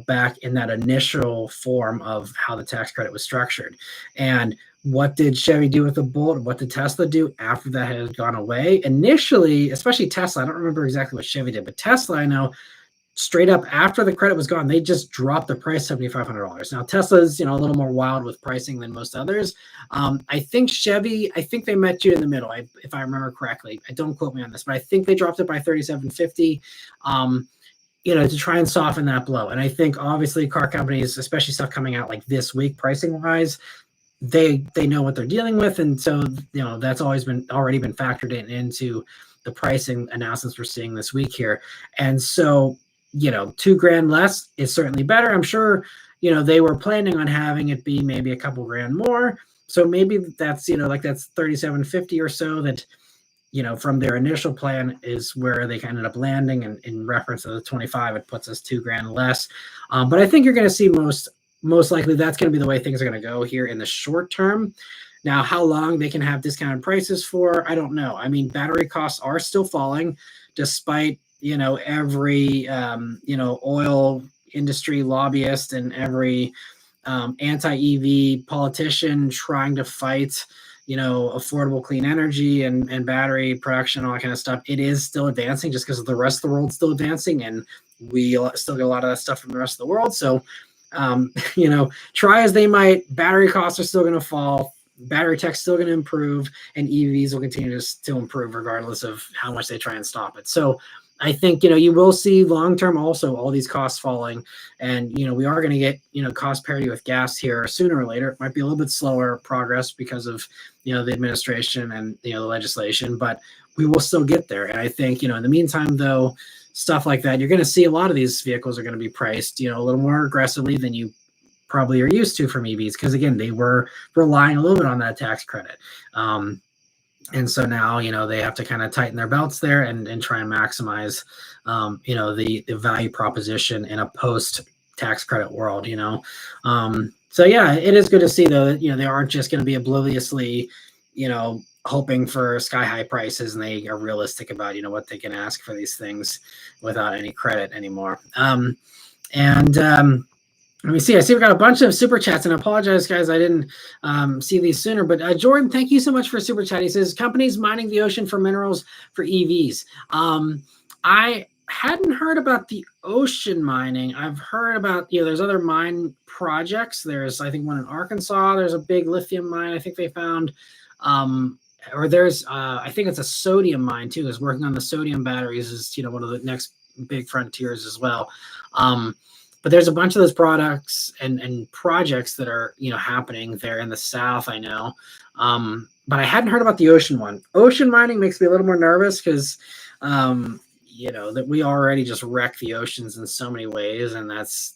A: back in that initial form of how the tax credit was structured. And what did Chevy do with the Bolt? What did Tesla do after that had gone away? Initially, especially Tesla, I don't remember exactly what Chevy did, but Tesla, I know, straight up after the credit was gone, they just dropped the price $7,500. Now Tesla's a little more wild with pricing than most others. I think Chevy, they met you in the middle, if I remember correctly. Don't quote me on this, but I think they dropped it by $3,750. To try and soften that blow. And I think obviously car companies, especially stuff coming out like this week, pricing wise, they know what they're dealing with, and so that's already been factored into the pricing announcements we're seeing this week here. And so $2,000 less is certainly better. I'm sure they were planning on having it be maybe a couple grand more, so maybe that's that's $3,750 or so that from their initial plan is where they ended up landing, and in reference to the 25, it puts us $2,000 less. But I think you're going to see most likely that's going to be the way things are going to go here in the short term. Now, how long they can have discounted prices for, I don't know. I mean, battery costs are still falling despite, every, oil industry lobbyist and every anti-EV politician trying to fight, affordable clean energy and battery production, all that kind of stuff, it is still advancing just because the rest of the world's still advancing, and we still get a lot of that stuff from the rest of the world. So, try as they might, battery costs are still going to fall. Battery tech's still going to improve, and EVs will continue to improve regardless of how much they try and stop it. So I think, you will see long-term also all these costs falling, and, we are going to get, cost parity with gas here sooner or later. It might be a little bit slower progress because of, the administration and, the legislation, but we will still get there. And I think, in the meantime, though, stuff like that, you're going to see a lot of these vehicles are going to be priced, a little more aggressively than you probably are used to from EVs, because again, they were relying a little bit on that tax credit. And so now, they have to kind of tighten their belts there and try and maximize, the value proposition in a post tax credit world, So yeah, it is good to see though, that, they aren't just going to be obliviously, hoping for sky high prices, and they are realistic about, what they can ask for these things without any credit anymore. Let me see. I see we've got a bunch of super chats, and I apologize, guys. I didn't see these sooner. But Jordan, thank you so much for super chat. He says, companies mining the ocean for minerals for EVs. I hadn't heard about the ocean mining. I've heard about, there's other mine projects. There's, I think, one in Arkansas. There's a big lithium mine I think they found. Or there's, I think it's a sodium mine, too, is working on the sodium batteries is, one of the next big frontiers as well. But there's a bunch of those products and projects that are, happening there in the South, I know. But I hadn't heard about the ocean one. Ocean mining makes me a little more nervous because, that we already just wreck the oceans in so many ways. And that's,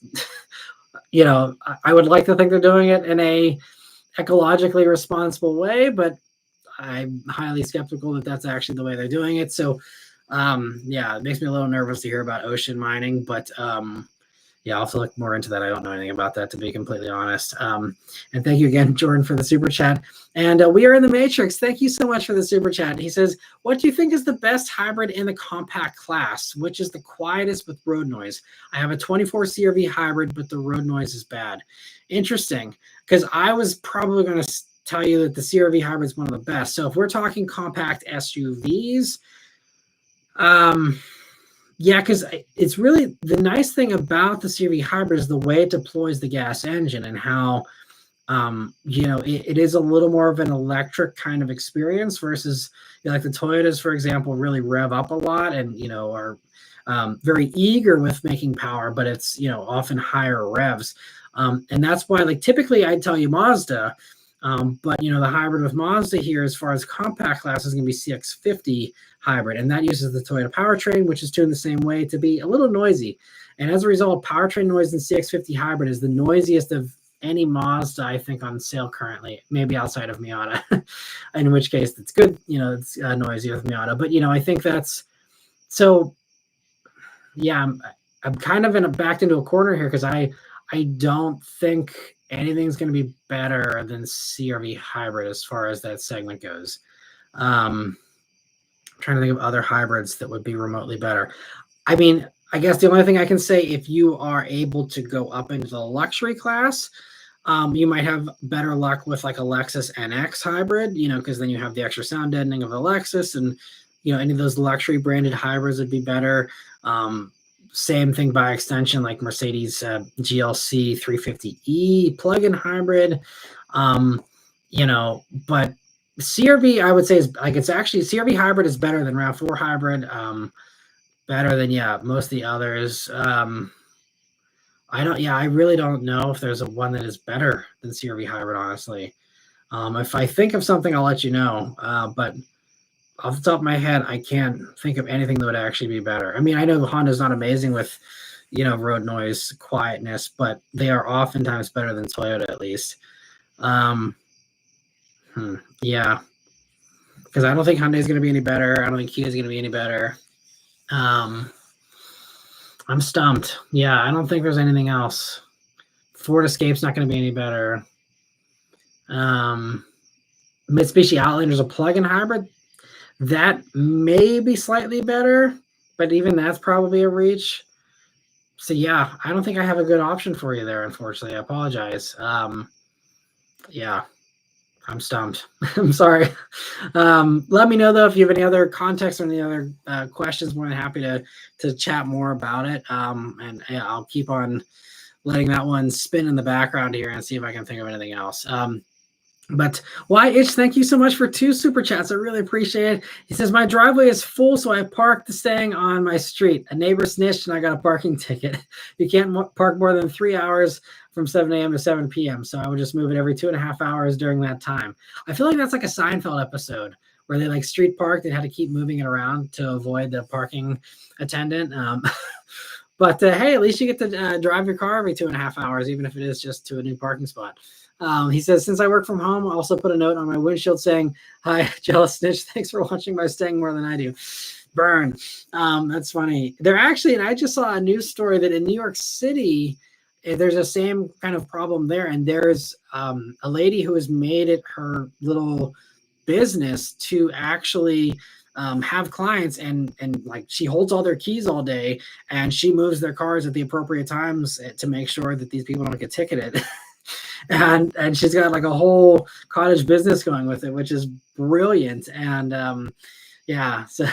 A: I would like to think they're doing it in a ecologically responsible way, but I'm highly skeptical that that's actually the way they're doing it. So, it makes me a little nervous to hear about ocean mining, but, I'll have to look more into that. I don't know anything about that, to be completely honest. And thank you again, Jordan, for the super chat. And we are in the Matrix. Thank you so much for the super chat. He says, what do you think is the best hybrid in the compact class? Which is the quietest with road noise? I have a 24 CRV hybrid, but the road noise is bad. Interesting, because I was probably going to tell you that the CRV hybrid is one of the best. So if we're talking compact SUVs, yeah, because it's really the nice thing about the CRV hybrid is the way it deploys the gas engine and how, it is a little more of an electric kind of experience versus like the Toyotas, for example, really rev up a lot and, are very eager with making power, but it's, often higher revs. And that's why, like, typically I'd tell you Mazda, but, the hybrid with Mazda here, as far as compact class, is going to be CX-50 hybrid, and that uses the Toyota powertrain, which is tuned the same way to be a little noisy. And as a result, powertrain noise in CX-50 hybrid is the noisiest of any Mazda, I think, on sale currently, maybe outside of Miata, in which case it's good, it's noisy with Miata. But, I think that's so, yeah, I'm kind of backed into a corner here because I don't think anything's going to be better than CRV hybrid as far as that segment goes. I'm trying to think of other hybrids that would be remotely better. I mean, I guess the only thing I can say, if you are able to go up into the luxury class, you might have better luck with like a Lexus NX hybrid, because then you have the extra sound deadening of the Lexus, and, any of those luxury branded hybrids would be better. Same thing by extension, like Mercedes GLC 350e plug-in hybrid, but CRV, I would say, is like, it's actually CRV hybrid is better than RAV4 hybrid, better than most of the others. I really don't know if there's one that is better than CRV hybrid, honestly. If I think of something, I'll let you know. But off the top of my head, I can't think of anything that would actually be better. I mean, I know Honda's not amazing with, road noise, quietness, but they are oftentimes better than Toyota, at least. Yeah, because I don't think Hyundai is going to be any better. I don't think Kia is going to be any better. I'm stumped. Yeah, I don't think there's anything else. Ford Escape's not going to be any better. Mitsubishi Outlander's a plug-in hybrid. That may be slightly better, but even that's probably a reach. So yeah, I don't think I have a good option for you there, unfortunately. I apologize. Yeah. I'm stumped. I'm sorry. Let me know though if you have any other context or any other questions. More than happy to chat more about it. And yeah, I'll keep on letting that one spin in the background here and see if I can think of anything else. But why itch? Thank you so much for 2 super chats. I really appreciate it. He says my driveway is full, so I parked staying on my street. A neighbor snitched, and I got a parking ticket. You can't park more than 3 hours from 7 a.m. to 7 p.m. So I would just move it every 2.5 hours during that time. I feel like that's like a Seinfeld episode where they like street parked and had to keep moving it around to avoid the parking attendant. But hey, at least you get to drive your car every 2.5 hours, even if it is just to a new parking spot. He says, since I work from home, I also put a note on my windshield saying, hi, jealous snitch. Thanks for watching by staying more than I do. Burn. That's funny. They're actually, and I just saw a news story that in New York City, there's the same kind of problem there. And there's a lady who has made it her little business to actually have clients and like she holds all their keys all day and she moves their cars at the appropriate times to make sure that these people don't get ticketed. and she's got like a whole cottage business going with it, which is brilliant. And yeah, so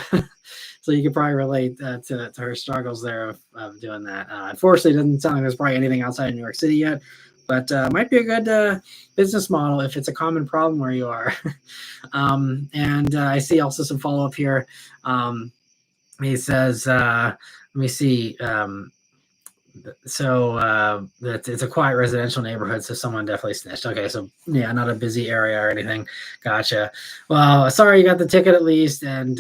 A: you could probably relate to her struggles there of doing that. Unfortunately, it doesn't sound like there's probably anything outside of New York City yet, but might be a good business model if it's a common problem where you are. And I see also some follow-up here. He says, let me see. So it's a quiet residential neighborhood, so someone definitely snitched. Okay, so yeah, not a busy area or anything. Gotcha. Well, sorry you got the ticket at least, and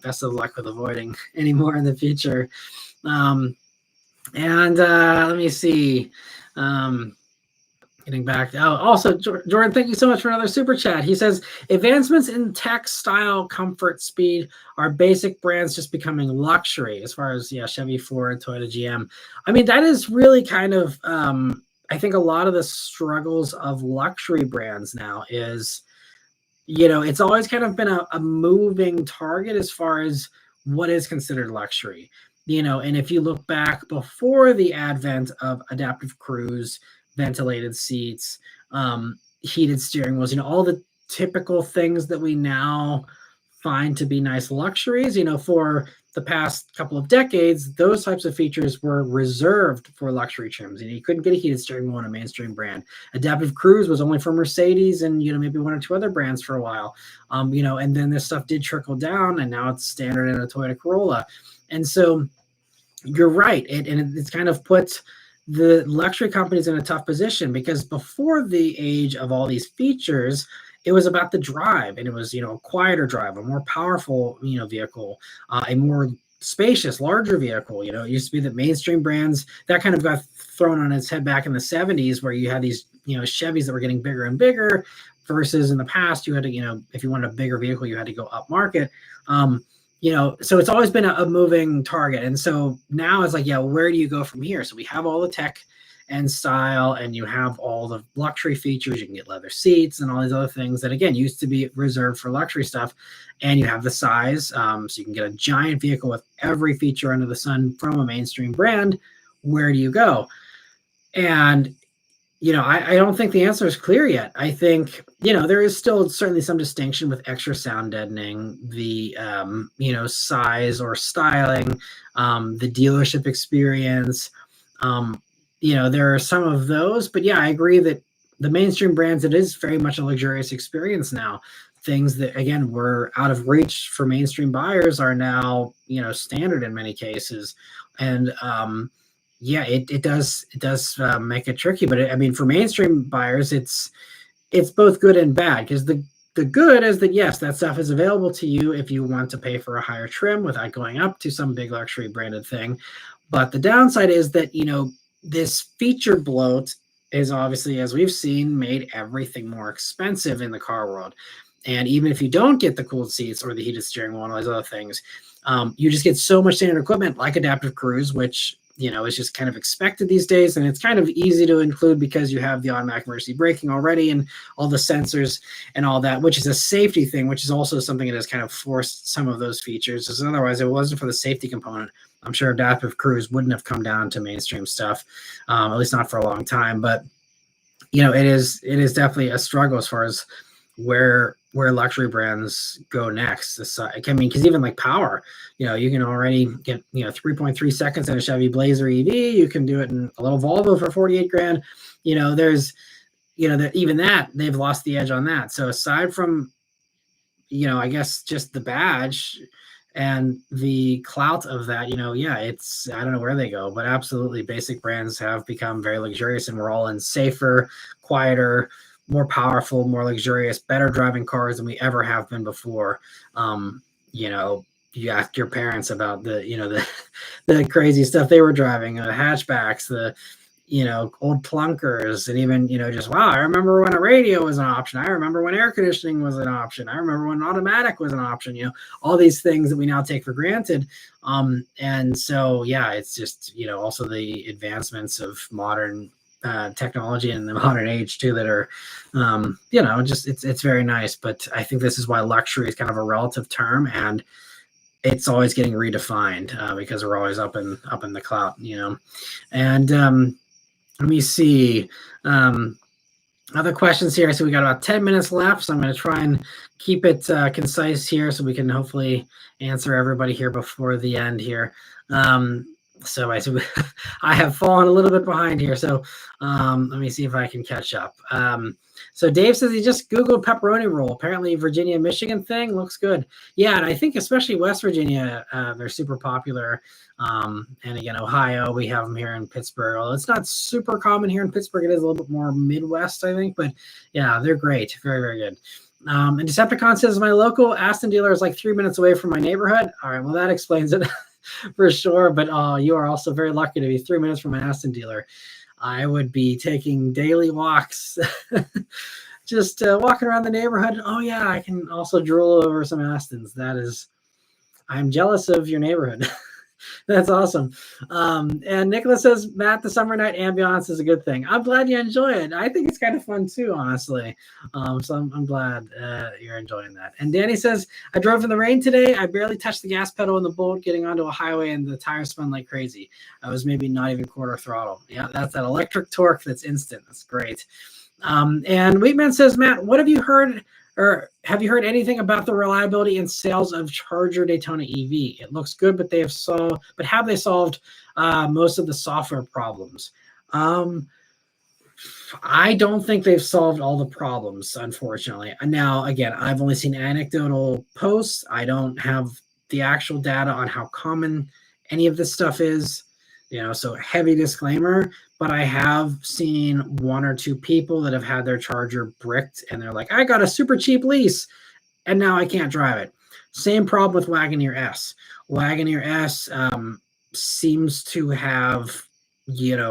A: best of luck with avoiding any more in the future. And let me see. Getting back. Oh, also, Jordan, thank you so much for another super chat. He says, advancements in tech, style, comfort, speed are basic brands just becoming luxury as far as, Chevy, Ford, Toyota, GM. I mean, that is really kind of, I think a lot of the struggles of luxury brands now is, it's always kind of been a moving target as far as what is considered luxury. And if you look back before the advent of adaptive cruise, ventilated seats, heated steering wheels, all the typical things that we now find to be nice luxuries, for the past couple of decades, those types of features were reserved for luxury trims. You couldn't get a heated steering wheel on a mainstream brand. Adaptive cruise was only for Mercedes and, maybe 1 or 2 other brands for a while. And then this stuff did trickle down and now it's standard in a Toyota Corolla. And so you're right. It's kind of put the luxury companies in a tough position because before the age of all these features, it was about the drive, and it was, a quieter drive, a more powerful, vehicle, a more spacious, larger vehicle. It used to be that mainstream brands that kind of got thrown on its head back in the 70s where you had these, Chevys that were getting bigger and bigger versus in the past, you had to, if you wanted a bigger vehicle, you had to go up market. So it's always been a moving target. And so now it's like, where do you go from here? So we have all the tech and style, and you have all the luxury features. You can get leather seats and all these other things that, again, used to be reserved for luxury stuff. And you have the size. So you can get a giant vehicle with every feature under the sun from a mainstream brand. Where do you go? And I don't think the answer is clear yet. I think, there is still certainly some distinction with extra sound deadening, the, size or styling, the dealership experience. There are some of those, but I agree that the mainstream brands, it is very much a luxurious experience now. Things that, again, were out of reach for mainstream buyers are now, standard in many cases. And, it does make it tricky, but for mainstream buyers, it's both good and bad, because the good is that, yes, that stuff is available to you if you want to pay for a higher trim without going up to some big luxury branded thing. But the downside is that, this feature bloat is obviously, as we've seen, made everything more expensive in the car world. And even if you don't get the cooled seats or the heated steering wheel and all those other things, you just get so much standard equipment like adaptive cruise, which is just kind of expected these days. And it's kind of easy to include because you have the automatic emergency braking already and all the sensors and all that, which is a safety thing, which is also something that has kind of forced some of those features. Because otherwise, if it wasn't for the safety component, I'm sure adaptive cruise wouldn't have come down to mainstream stuff, at least not for a long time. But, it is definitely a struggle as far as where luxury brands go next. This, I mean, because even like power, you can already get 3.3 seconds in a Chevy Blazer EV. You can do it in a little Volvo for 48 grand. There's that even that they've lost the edge on that. So aside from I guess just the badge and the clout of that, it's, I don't know where they go, but absolutely basic brands have become very luxurious, and we're all in safer, quieter, more powerful, more luxurious, better driving cars than we ever have been before. You ask your parents about the crazy stuff they were driving, the hatchbacks, the old clunkers, and even, just, wow, I remember when a radio was an option. I remember when air conditioning was an option. I remember when automatic was an option, all these things that we now take for granted. And so, yeah, it's just, also the advancements of modern technology in the modern age too, that are, just, it's very nice. But I think this is why luxury is kind of a relative term, and it's always getting redefined because we're always up in the cloud, and, let me see. Other questions here. So we got about 10 minutes left. So I'm going to try and keep it concise here so we can hopefully answer everybody here before the end here. So I have fallen a little bit behind here. So let me see if I can catch up. So Dave says he just Googled pepperoni roll. Apparently Virginia, Michigan thing looks good. Yeah, and I think especially West Virginia, they're super popular. And again, Ohio, we have them here in Pittsburgh. Although it's not super common here in Pittsburgh. It is a little bit more Midwest, I think. But yeah, they're great. Very, very good. And Decepticon says my local Aston dealer is like 3 minutes away from my neighborhood. All right, well, that explains it for sure. But you are also very lucky to be 3 minutes from an Aston dealer. I would be taking daily walks, just walking around the neighborhood. Oh yeah, I can also drool over some Astons. I'm jealous of your neighborhood. That's awesome. And Nicholas says, Matt, the summer night ambiance is a good thing. I'm glad you enjoy it. I think it's kind of fun too, honestly. So I'm glad you're enjoying that. And Danny says, I drove in the rain today. I barely touched the gas pedal in the Bolt getting onto a highway, and the tires spun like crazy. I was maybe not even quarter throttle. Yeah, that's that electric torque that's instant. That's great. And Wheatman says, Matt, what have you heard, or have you heard anything about the reliability and sales of Charger Daytona EV? It looks good, but have they solved most of the software problems? I don't think they've solved all the problems, unfortunately. Now, again, I've only seen anecdotal posts. I don't have the actual data on how common any of this stuff is, so heavy disclaimer. But I have seen one or two people that have had their Charger bricked, and they're like, I got a super cheap lease, and now I can't drive it. Same problem with Wagoneer S. Wagoneer S seems to have,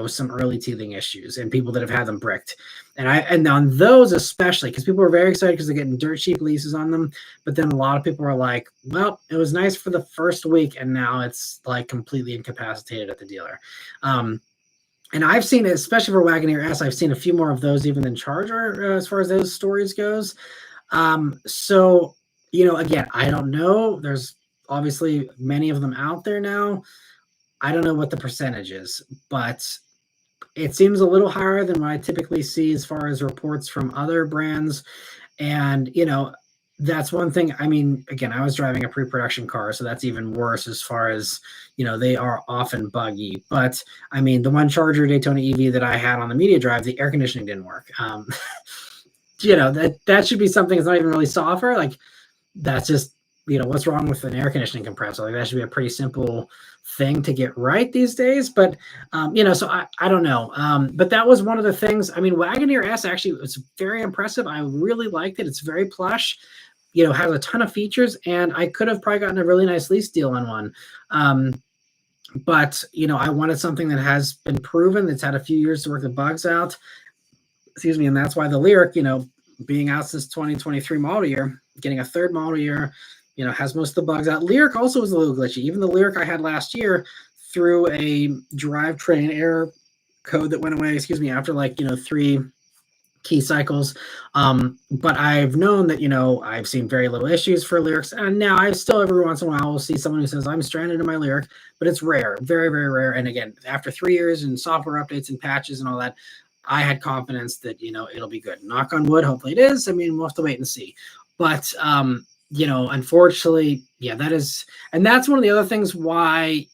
A: some early teething issues, and people that have had them bricked. And on those especially, because people are very excited because they're getting dirt cheap leases on them. But then a lot of people are like, well, it was nice for the first week, and now it's like completely incapacitated at the dealer. And I've seen it, especially for Wagoneer S, I've seen a few more of those even than Charger as far as those stories goes. So, again, I don't know. There's obviously many of them out there now. I don't know what the percentage is, but it seems a little higher than what I typically see as far as reports from other brands. And, that's one thing. I mean, again, I was driving a pre-production car, so that's even worse as far as, they are often buggy. But I mean, the one Charger Daytona EV that I had on the media drive, the air conditioning didn't work. That should be something that's not even really software. Like, that's just, what's wrong with an air conditioning compressor? Like, that should be a pretty simple thing to get right these days. But, so I don't know. But that was one of the things. I mean, Wagoneer S actually was very impressive. I really liked it. It's very plush. Has a ton of features, and I could have probably gotten a really nice lease deal on one. But, I wanted something that has been proven, that's had a few years to work the bugs out. Excuse me. And that's why the Lyriq, being out since 2023 model year, getting a third model year, has most of the bugs out. Lyriq also was a little glitchy. Even the Lyriq I had last year through a drivetrain error code that went away, after 3 key cycles. But I've known that, I've seen very little issues for Lyriqs. And now I still, every once in a while, will see someone who says, I'm stranded in my Lyriq, but it's rare, very, very rare. And again, after 3 years and software updates and patches and all that, I had confidence that, it'll be good. Knock on wood, hopefully it is. I mean, we'll have to wait and see. But, unfortunately, yeah, and that's one of the other things why,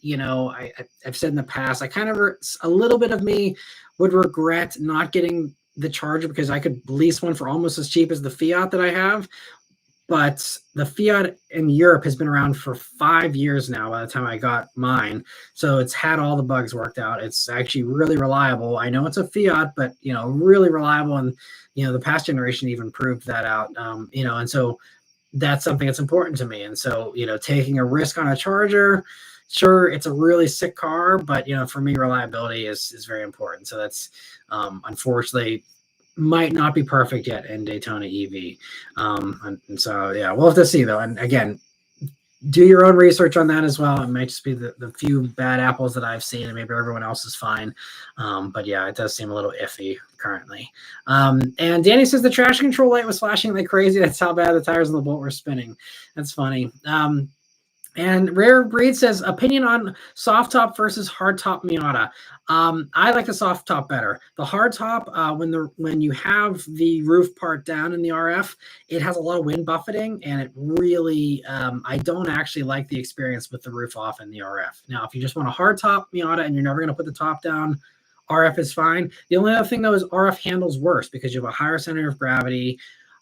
A: I've said in the past, I kind of, a little bit of me would regret not getting the Charger because I could lease one for almost as cheap as the Fiat that I have. But the Fiat in Europe has been around for 5 years now by the time I got mine. So it's had all the bugs worked out. It's actually really reliable. I know it's a Fiat, but, really reliable. And, the past generation even proved that out, and so that's something that's important to me. And so, taking a risk on a Charger, sure, it's a really sick car, but, for me, reliability is very important. So that's unfortunately might not be perfect yet in Daytona EV. And so, yeah, we'll have to see though. And again, do your own research on that as well. It might just be the few bad apples that I've seen, and maybe everyone else is fine. But yeah, it does seem a little iffy currently. And Danny says the traction control light was flashing like crazy. That's how bad the tires on the Bolt were spinning. That's funny. And Rare Breed says opinion on soft top versus hard top Miata. I like the soft top better. The hard top, when you have the roof part down in the RF, it has a lot of wind buffeting, and it really I don't actually like the experience with the roof off in the RF. Now, if you just want a hard top Miata and you're never going to put the top down, RF is fine. The only other thing though is RF handles worse because you have a higher center of gravity.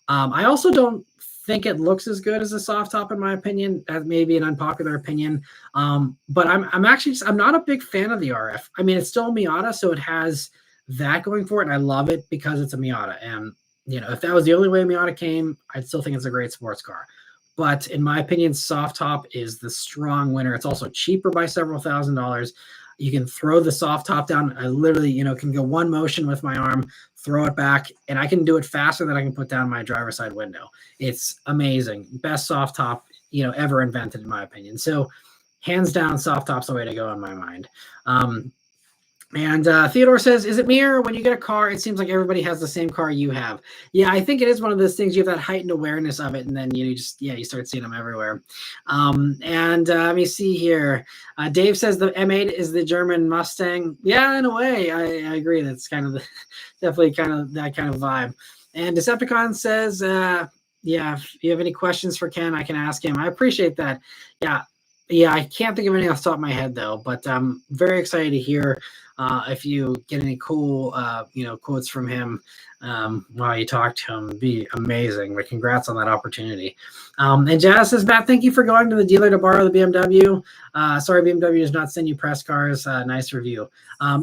A: I also don't think it looks as good as a soft top in my opinion. That may be an unpopular opinion, but I'm not a big fan of the RF. I mean, it's still a Miata, so it has that going for it, and I love it because it's a Miata. And if that was the only way Miata came, I'd still think it's a great sports car. But in my opinion, soft top is the strong winner. It's also cheaper by several $1,000s. You can throw the soft top down. I literally, can go one motion with my arm, throw it back, and I can do it faster than I can put down my driver's side window. It's amazing. Best soft top, ever invented, in my opinion. So hands down, soft top's the way to go in my mind. And Theodore says, is it me, or when you get a car, it seems like everybody has the same car you have? Yeah, I think it is one of those things. You have that heightened awareness of it, and then you start seeing them everywhere. And let me see here. Dave says the M8 is the German Mustang. Yeah, in a way, I agree. That's kind of definitely kind of that kind of vibe. And Decepticon says, yeah, if you have any questions for Ken, I can ask him. I appreciate that. Yeah, I can't think of anything off the top of my head though, but I'm very excited to hear if you get any cool, quotes from him while you talk to him. It'd be amazing. But congrats on that opportunity. And Jazz says, Matt, thank you for going to the dealer to borrow the BMW. Sorry, BMW does not send you press cars. Nice review.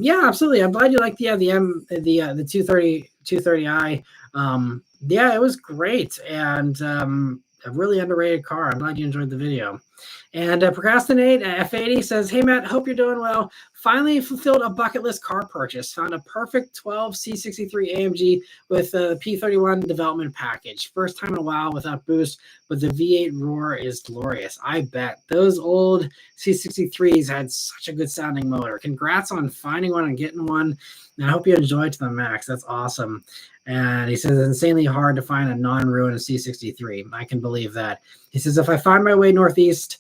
A: Yeah, absolutely. I'm glad you like the 230i. Yeah, it was great, and a really underrated car. I'm glad you enjoyed the video. And Procrastinate F80 says, hey, Matt, hope you're doing well. Finally fulfilled a bucket list car purchase. Found a perfect 12 C63 AMG with a P31 development package. First time in a while without boost, but the V8 roar is glorious. I bet. Those old C63s had such a good sounding motor. Congrats on finding one and getting one. And I hope you enjoy it to the max. That's awesome. And he says it's insanely hard to find a non-ruined C63. I can believe that. He says, if I find my way northwest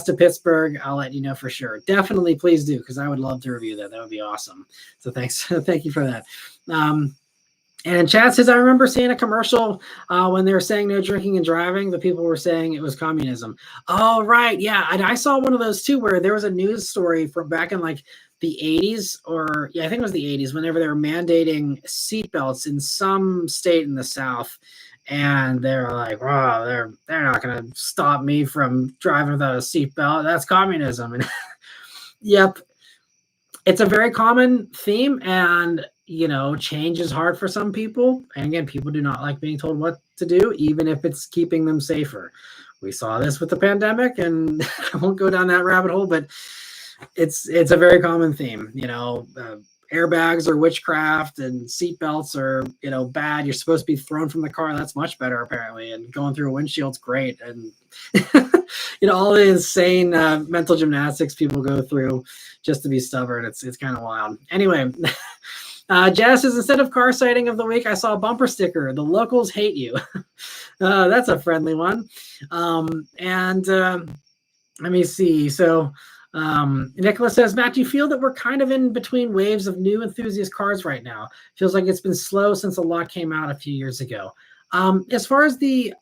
A: to Pittsburgh, I'll let you know for sure. Definitely, please do, because I would love to review that. That would be awesome. So thanks. Thank you for that. And Chad says, I remember seeing a commercial when they were saying no drinking and driving. The people were saying it was communism. Oh, right. Yeah. And I saw one of those too, where there was a news story from back in like the 80s, or I think it was the 80s, whenever they were mandating seatbelts in some state in the South. And they're like, wow, they're not going to stop me from driving without a seatbelt. That's communism. And yep, it's a very common theme, and change is hard for some people. And again, people do not like being told what to do, even if it's keeping them safer. We saw this with the pandemic, and I won't go down that rabbit hole, but it's a very common theme. Airbags are witchcraft, and seatbelts are, bad. You're supposed to be thrown from the car. That's much better, apparently. And going through a windshield's great. And, all the insane mental gymnastics people go through just to be stubborn. It's kind of wild. Anyway, Jazz says, instead of car sighting of the week, I saw a bumper sticker. The locals hate you. That's a friendly one. And let me see. So, Nicholas says, Matt, do you feel that we're kind of in between waves of new enthusiast cars right now? Feels like it's been slow since a lot came out a few years ago. As far as the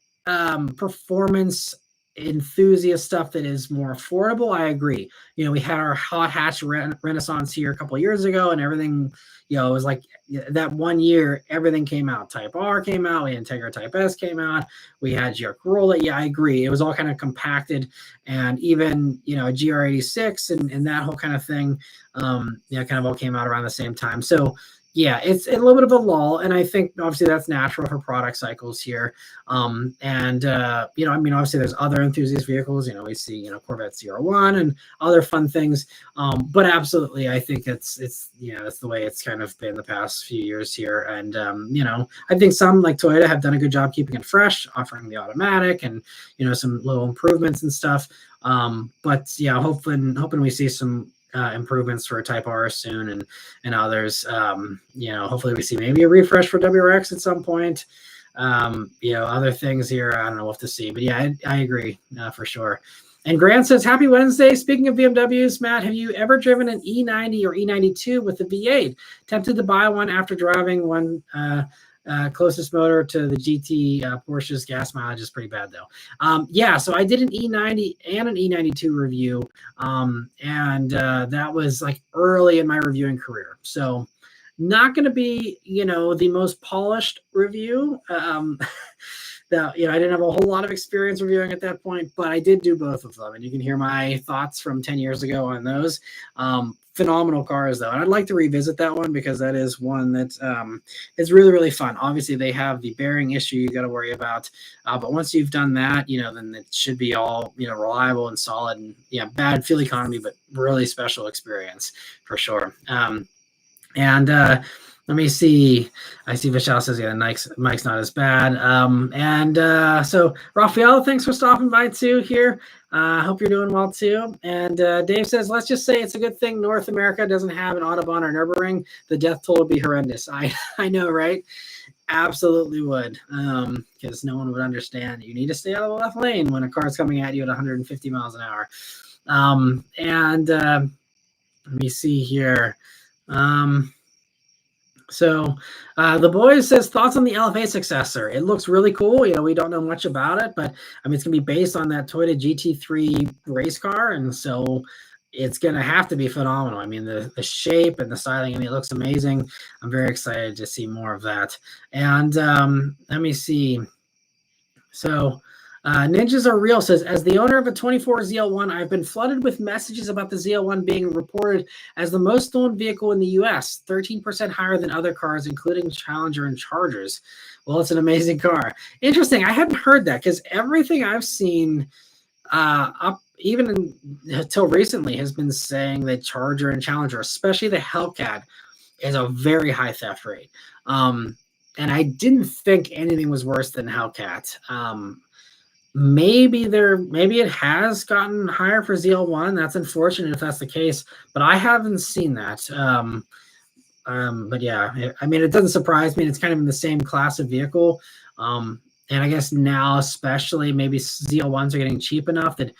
A: performance enthusiast stuff that is more affordable, I agree. We had our hot hatch renaissance here a couple of years ago, and everything, it was like that one year, everything came out. Type R came out, we had Integra Type S came out, we had GR Corolla. Yeah, I agree. It was all kind of compacted, and even a GR86 and that whole kind of thing, kind of all came out around the same time. So yeah, it's a little bit of a lull, and I think obviously that's natural for product cycles here. Obviously there's other enthusiast vehicles. We see Corvette CR1 and other fun things. But absolutely, I think it's that's the way it's kind of been the past few years here. And I think some like Toyota have done a good job keeping it fresh, offering the automatic and some little improvements and stuff. But yeah, hoping we see some improvements for Type R soon and others. Hopefully we see maybe a refresh for WRX at some point. Other things here, I don't know, we'll have to see. But yeah, I agree for sure. And Grant says, happy Wednesday. Speaking of BMWs, Matt, have you ever driven an E90 or E92 with the V8? Tempted to buy one after driving one. Closest motor to the GT Porsche's gas mileage is pretty bad though. So I did an E90 and an E92 review, and that was like early in my reviewing career. So not going to be the most polished review. That I didn't have a whole lot of experience reviewing at that point, but I did do both of them, and you can hear my thoughts from 10 years ago on those. Phenomenal cars though, and I'd like to revisit that one because that is one that is really, really fun. Obviously they have the bearing issue you got to worry about, but once you've done that, then it should be all reliable and solid, and bad fuel economy, but really special experience for sure. Let me see. I see Vishal says, Mike's not as bad. So Raphael, thanks for stopping by too here. I hope you're doing well too. And Dave says, let's just say it's a good thing North America doesn't have an Autobahn or Nürburgring. The death toll would be horrendous. I know, right? Absolutely would. Because no one would understand. You need to stay out of the left lane when a car's coming at you at 150 miles an hour. Let me see here. So the boys says, thoughts on the LFA successor. It looks really cool. We don't know much about it, but I mean, it's gonna be based on that Toyota GT3 race car, and so it's gonna have to be phenomenal. I mean, the shape and the styling, it looks amazing. I'm very excited to see more of that. And let me see. So Ninjas Are Real says, as the owner of a 24 ZL1, I've been flooded with messages about the ZL1 being reported as the most stolen vehicle in the U.S., 13% higher than other cars, including Challenger and Chargers. Well, it's an amazing car. Interesting. I hadn't heard that because everything I've seen up even until recently has been saying that Charger and Challenger, especially the Hellcat, is a very high theft rate. And I didn't think anything was worse than Hellcat. Maybe it has gotten higher for ZL1. That's unfortunate if that's the case, but I haven't seen that. But yeah, it doesn't surprise me. It's kind of in the same class of vehicle. And I guess now, especially, maybe ZL1s are getting cheap enough that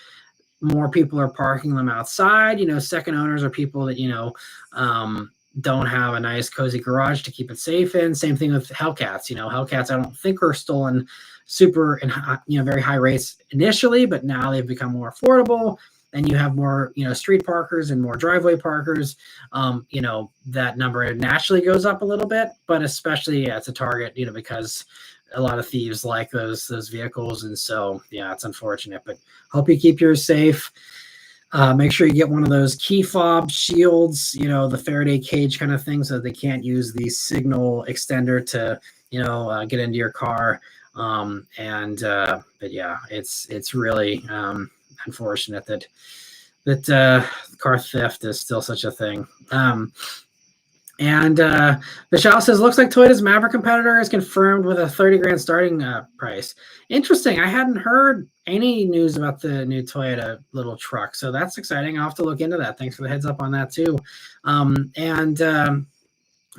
A: more people are parking them outside. Second owners are people that, don't have a nice cozy garage to keep it safe in. Same thing with Hellcats. Hellcats I don't think are stolen super and very high rates initially, but now they've become more affordable, and you have more street parkers and more driveway parkers. That number naturally goes up a little bit, but especially it's a target because a lot of thieves like those vehicles, and so yeah, it's unfortunate, but hope you keep yours safe. Make sure you get one of those key fob shields, the Faraday cage kind of thing, so they can't use the signal extender to get into your car. But yeah, it's really unfortunate that car theft is still such a thing. Vishal says, looks like Toyota's Maverick competitor is confirmed with a 30 grand starting price. Interesting. I hadn't heard any news about the new Toyota little truck, so that's exciting. I'll have to look into that. Thanks for the heads up on that too. Let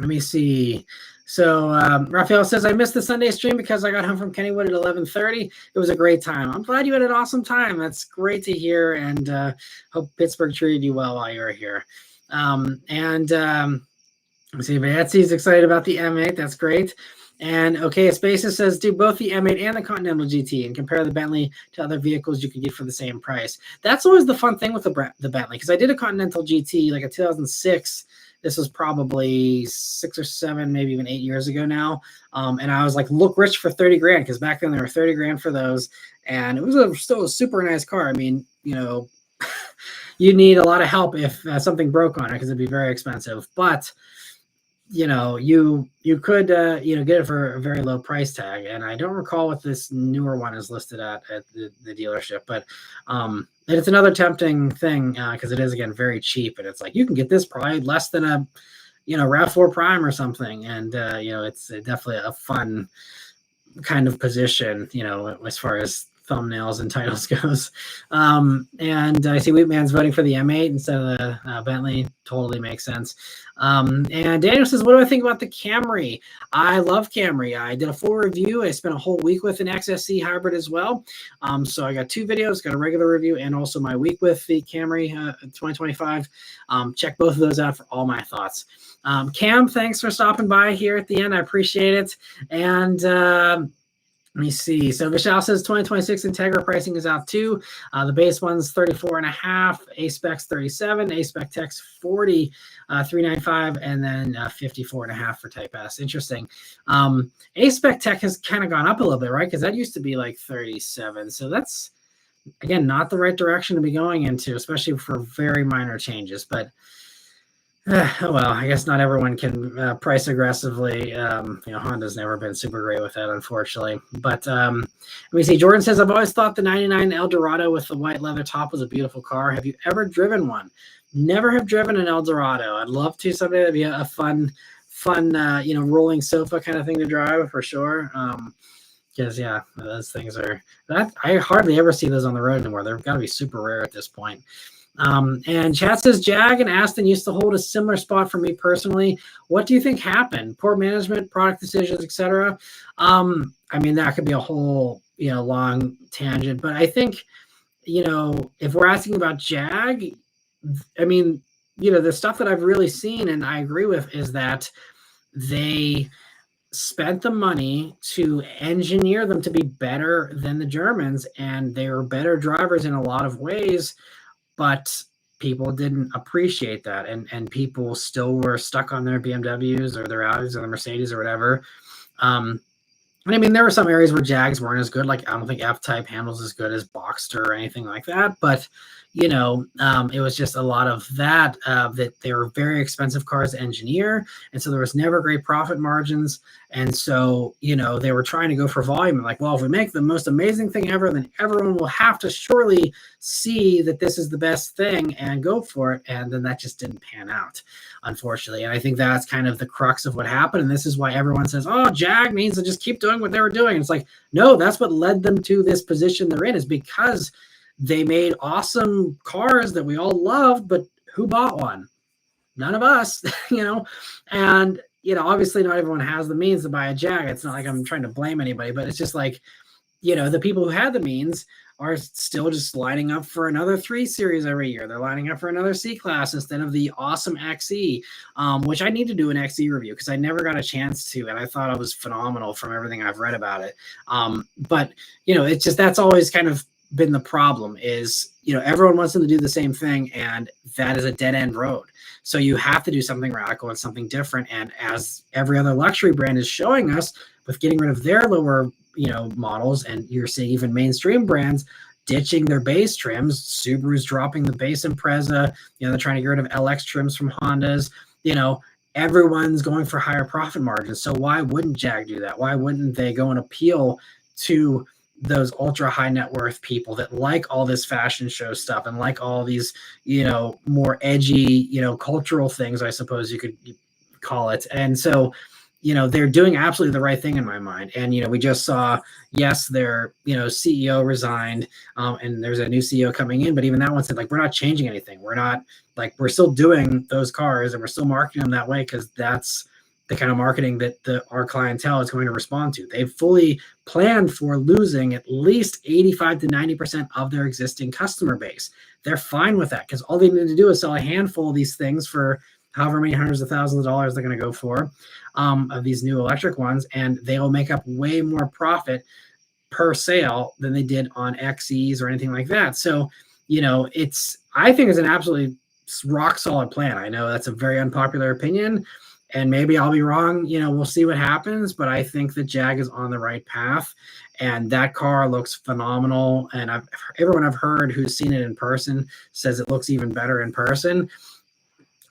A: me see. So Raphael says, I missed the Sunday stream because I got home from Kennywood at 11:30. It was a great time. I'm glad you had an awesome time. That's great to hear, and hope Pittsburgh treated you well while you were here. Let's see, Betsy's excited about the M8. That's great. And okay, Spaces says, do both the M8 and the Continental GT and compare the Bentley to other vehicles you can get for the same price. That's always the fun thing with the Bentley, because I did a Continental GT like a 2006. This was probably 6 or 7, maybe even 8 years ago now. And I was like, look rich for 30 grand, because back then they were 30 grand for those. And it was still a super nice car. I mean, you know, you need a lot of help if something broke on it, because it'd be very expensive. But you know, you could you know, get it for a very low price tag, and I don't recall what this newer one is listed at the dealership, but it's another tempting thing, because it is, again, very cheap, and it's like you can get this probably less than a, you know, RAV4 Prime or something, and you know, it's definitely a fun kind of position, you know, as far as thumbnails and titles goes. And I see Wheatman's voting for the M8 instead of the Bentley. Totally makes sense. And Daniel says, what do I think about the Camry? I love Camry. I did a full review. I spent a whole week with an XSC hybrid as well. So I got 2 videos, got a regular review and also my week with the Camry 2025. Check both of those out for all my thoughts. Cam, thanks for stopping by here at the end. I appreciate it. And let me see. So Vishal says 2026 Integra pricing is out too. The base one's 34.5, A-Spec's 37, A-Spec Tech's 40, 395, and then 54.5 for Type S. Interesting. A-Spec Tech has kind of gone up a little bit, right? Because that used to be like 37. So that's, again, not the right direction to be going into, especially for very minor changes. But oh well, I guess not everyone can price aggressively. You know, Honda's never been super great with that, unfortunately. But let me see. Jordan says, I've always thought the 99 Eldorado with the white leather top was a beautiful car. Have you ever driven one? Never have driven an Eldorado. I'd love to someday. That'd be a fun, you know, rolling sofa kind of thing to drive for sure. Because yeah, those things are that I hardly ever see those on the road anymore. They've got to be super rare at this point. And chat says Jag and Aston used to hold a similar spot for me personally. What do you think happened? Poor management, product decisions, etc. I mean, that could be a whole, you know, long tangent, but I think, you know, if we're asking about Jag, I mean, you know, the stuff that I've really seen and I agree with is that they spent the money to engineer them to be better than the Germans, and they were better drivers in a lot of ways. But people didn't appreciate that, and people still were stuck on their BMWs or their Audis or the Mercedes or whatever. And I mean, there were some areas where Jags weren't as good. Like, I don't think F-Type handles as good as Boxster or anything like that. But, you know, it was just a lot of that, that they were very expensive cars to engineer. And so there was never great profit margins. And so, you know, they were trying to go for volume. Like, well, if we make the most amazing thing ever, then everyone will have to surely see that this is the best thing and go for it. And then that just didn't pan out, unfortunately. And I think that's kind of the crux of what happened. And this is why everyone says, oh, Jag means to just keep doing what they were doing. It's like, no, that's what led them to this position they're in, is because they made awesome cars that we all loved, but who bought one? None of us, you know? And, you know, obviously not everyone has the means to buy a Jag. It's not like I'm trying to blame anybody, but it's just like, you know, the people who had the means are still just lining up for another 3 Series every year. They're lining up for another C-Class instead of the awesome XE, which I need to do an XE review because I never got a chance to, and I thought it was phenomenal from everything I've read about it. But, you know, it's just, that's always kind of been the problem is, you know, everyone wants them to do the same thing, and that is a dead-end road. So you have to do something radical and something different. And as every other luxury brand is showing us with getting rid of their lower, you know, models, and you're seeing even mainstream brands ditching their base trims. Subaru's dropping the base Impreza, you know, they're trying to get rid of LX trims from Hondas. You know, everyone's going for higher profit margins. So why wouldn't Jag do that? Why wouldn't they go and appeal to those ultra high net worth people that like all this fashion show stuff and like all these, you know, more edgy, you know, cultural things, I suppose you could call it. And so, you know, they're doing absolutely the right thing in my mind. And, you know, we just saw, yes, their, you know, CEO resigned, and there's a new CEO coming in, but even that one said, like, we're not changing anything. We're not, like, we're still doing those cars and we're still marketing them that way because that's the kind of marketing that our clientele is going to respond to. They've fully planned for losing at least 85 to 90% of their existing customer base. They're fine with that because all they need to do is sell a handful of these things for however many hundreds of thousands of dollars they're going to go for, of these new electric ones, and they will make up way more profit per sale than they did on XEs or anything like that. So, I think it's an absolutely rock solid plan. I know that's a very unpopular opinion, and maybe I'll be wrong. We'll see what happens, but I think that Jag is on the right path, and that car looks phenomenal. And everyone I've heard who's seen it in person says it looks even better in person,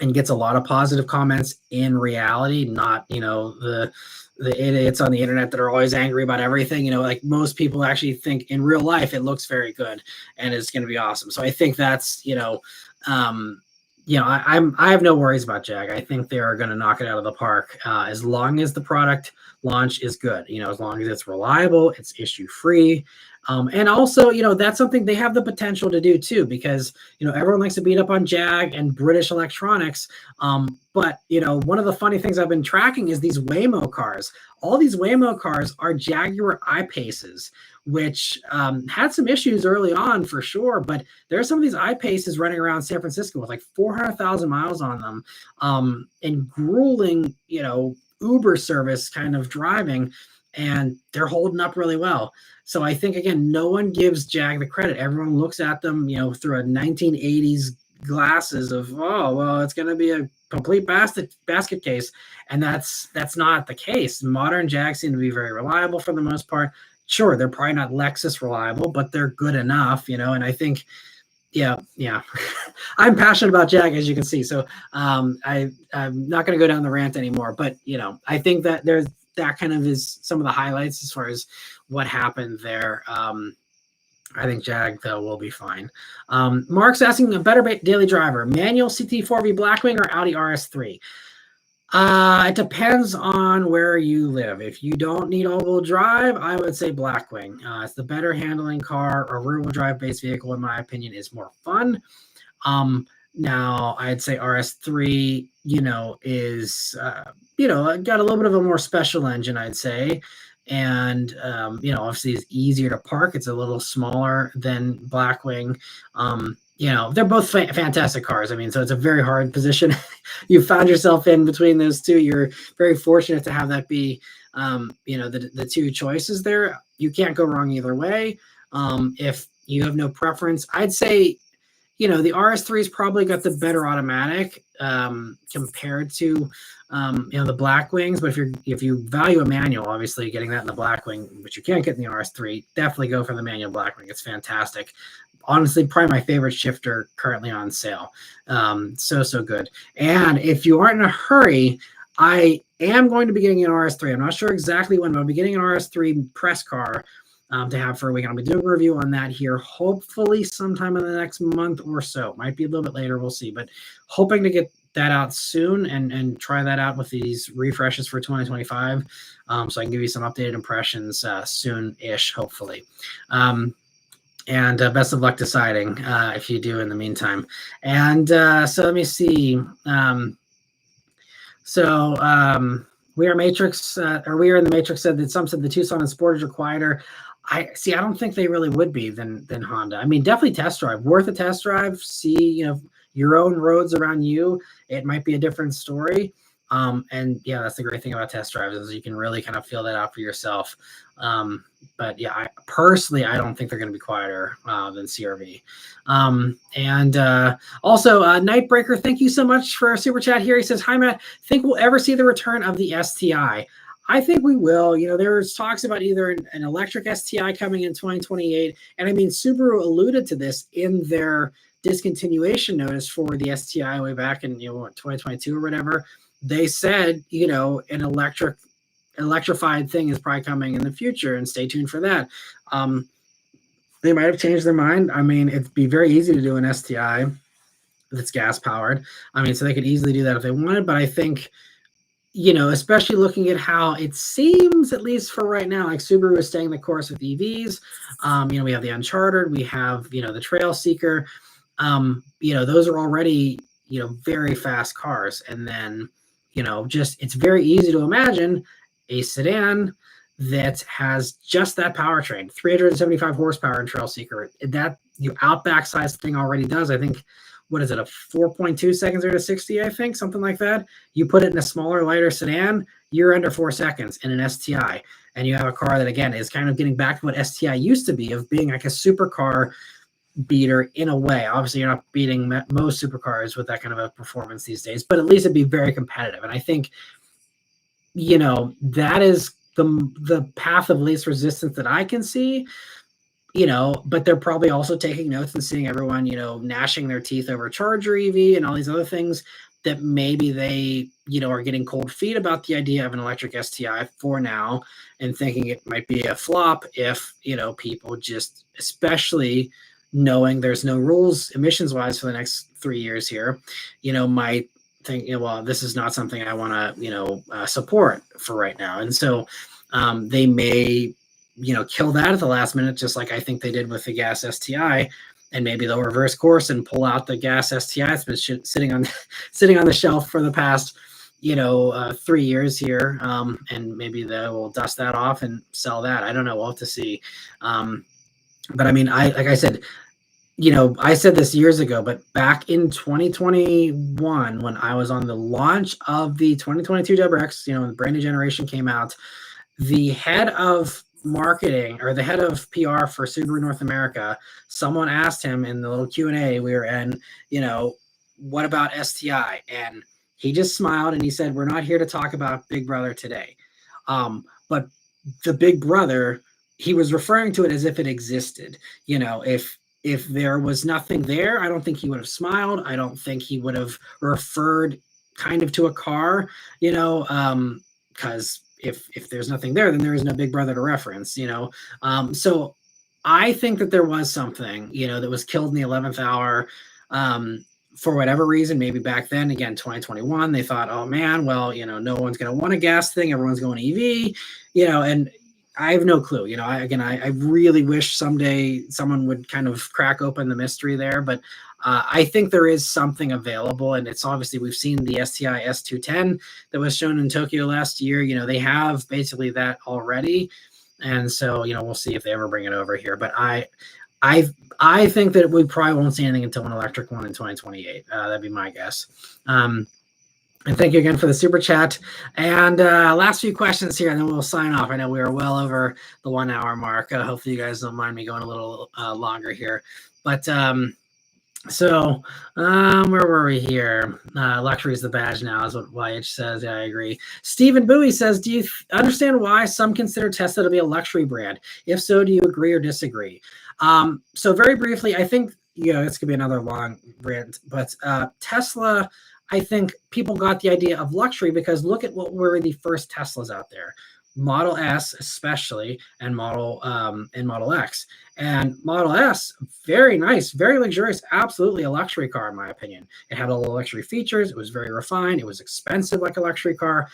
A: and gets a lot of positive comments in reality, not the idiots on the internet that are always angry about everything. Like most people actually think in real life it looks very good and it's going to be awesome. So I think that's I have no worries about Jag. I think they are going to knock it out of the park as long as the product launch is good. As long as it's reliable, it's issue free. And also, that's something they have the potential to do too, because, everyone likes to beat up on Jag and British electronics. But, one of the funny things I've been tracking is these Waymo cars. All these Waymo cars are Jaguar I-Paces, which had some issues early on for sure. But there are some of these I-Paces running around San Francisco with like 400,000 miles on them, and grueling, Uber service kind of driving, and they're holding up really well. So I think, again, no one gives Jag the credit. Everyone looks at them, through a 1980s glasses of, oh, well, it's going to be a complete basket case. And that's not the case. Modern Jags seem to be very reliable for the most part. Sure, they're probably not Lexus reliable, but they're good enough, and I think, yeah. I'm passionate about Jag, as you can see. So I'm not going to go down the rant anymore, but, I think that that kind of is some of the highlights as far as what happened there. I think Jag, though, will be fine. Mark's asking a better daily driver, manual CT4V Blackwing or Audi RS3? It depends on where you live. If you don't need all-wheel drive, I would say Blackwing. It's the better handling car. A rear-wheel drive-based vehicle, in my opinion, is more fun. Now, I'd say RS3, is, got a little bit of a more special engine, I'd say. And, obviously it's easier to park. It's a little smaller than Blackwing. They're both fantastic cars. I mean, so it's a very hard position you found yourself in between those two. You're very fortunate to have that be, the two choices there. You can't go wrong either way. If you have no preference, I'd say, the RS3's probably got the better automatic compared to, the Blackwings. But if you value a manual, obviously getting that in the Blackwing, which you can't get in the RS3, definitely go for the manual Blackwing. It's fantastic. Honestly, probably my favorite shifter currently on sale. So good. And if you aren't in a hurry, I am going to be getting an RS3. I'm not sure exactly when, but I'll be getting an RS3 press car to have for a week. I'll be doing a review on that here, hopefully sometime in the next month or so. Might be a little bit later, we'll see. But hoping to get that out soon and try that out with these refreshes for 2025. So I can give you some updated impressions soon-ish, hopefully. And best of luck deciding if you do in the meantime. And so let me see. We Are Matrix, or We Are in the Matrix said that some said the Tucson and Sportage are quieter. I don't think they really would be than Honda. I mean, definitely test drive, worth a test drive. See, your own roads around you. It might be a different story. And yeah, that's the great thing about test drives is you can really kind of feel that out for yourself. But yeah, I don't think they're going to be quieter than CRV. Also, Nightbreaker, thank you so much for a super chat here. He says, "Hi Matt, think we'll ever see the return of the STI?" I think we will. There's talks about either an electric STI coming in 2028, and I mean Subaru alluded to this in their discontinuation notice for the STI way back in 2022 or whatever. They said an electrified thing is probably coming in the future, and stay tuned for that. They might have changed their mind. I mean, it'd be very easy to do an STI that's gas powered. I mean, so they could easily do that if they wanted, but I think especially looking at how it seems, at least for right now, like Subaru is staying the course with EVs. We have the Uncharted, we have the Trail Seeker. Those are already very fast cars, and then just it's very easy to imagine a sedan that has just that powertrain, 375 horsepower in Trail Seeker. That Outback size thing already does, I think, what is it, a 4.2 seconds or to 60, I think, something like that. You put it in a smaller, lighter sedan, you're under 4 seconds in an STI. And you have a car that, again, is kind of getting back to what STI used to be, of being like a supercar beater in a way. Obviously, you're not beating most supercars with that kind of a performance these days, but at least it'd be very competitive. And I think, that is the path of least resistance that I can see. But they're probably also taking notes and seeing everyone, gnashing their teeth over Charger EV and all these other things, that maybe they, are getting cold feet about the idea of an electric STI for now, and thinking it might be a flop if, people just, especially knowing there's no rules emissions wise for the next 3 years here, might think, well, this is not something I want to, support for right now. And so they may, kill that at the last minute, just like I think they did with the gas STI, and maybe they'll reverse course and pull out the gas STI that's been sitting on the shelf for the past 3 years here, and maybe they will dust that off and sell that. I don't know. We'll have to see. But I mean, like I said, I said this years ago, but back in 2021, when I was on the launch of the 2022 WRX, when the brand new generation came out, the head of marketing, or the head of PR for Subaru North America, someone asked him in the little Q&A we were in, what about STI? And he just smiled and he said, we're not here to talk about Big Brother today. But the Big Brother, he was referring to it as if it existed. If there was nothing there, I don't think he would have smiled. I don't think he would have referred kind of to a car, because if there's nothing there, then there is no Big Brother to reference, so I think that there was something, that was killed in the 11th hour, for whatever reason. Maybe back then, again, 2021, they thought, oh man, well, no one's going to want a gas thing. Everyone's going EV, and I have no clue. I really wish someday someone would kind of crack open the mystery there, but I think there is something available, and it's obviously, we've seen the STI S210 that was shown in Tokyo last year. They have basically that already, and so we'll see if they ever bring it over here. But I think that we probably won't see anything until an electric one in 2028. That'd be my guess. And thank you again for the super chat. And last few questions here, and then we'll sign off. I know we are well over the 1 hour mark. Hopefully you guys don't mind me going a little longer here. But so where were we here? Luxury is the badge now, is what YH says. Yeah, I agree. Stephen Bowie says, do you understand why some consider Tesla to be a luxury brand? If so, do you agree or disagree? So very briefly, I think, this could be another long rant, but Tesla, I think people got the idea of luxury because look at what were the first Teslas out there. Model S especially, and Model X. And Model S, very nice, very luxurious, absolutely a luxury car in my opinion. It had all the luxury features, it was very refined, it was expensive like a luxury car.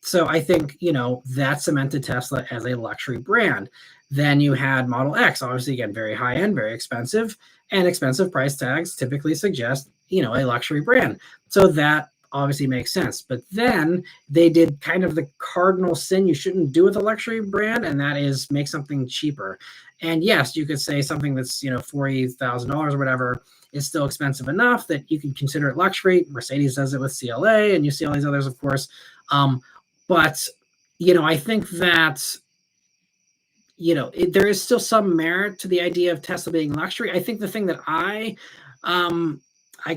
A: So I think, that cemented Tesla as a luxury brand. Then you had Model X, obviously, again, very high-end, very expensive, and expensive price tags typically suggest, a luxury brand. So that obviously makes sense. But then they did kind of the cardinal sin you shouldn't do with a luxury brand, and that is make something cheaper. And yes, you could say something that's, $40,000 or whatever is still expensive enough that you can consider it luxury. Mercedes does it with CLA, and you see all these others, of course. But, I think that, there is still some merit to the idea of Tesla being luxury. I think the thing that I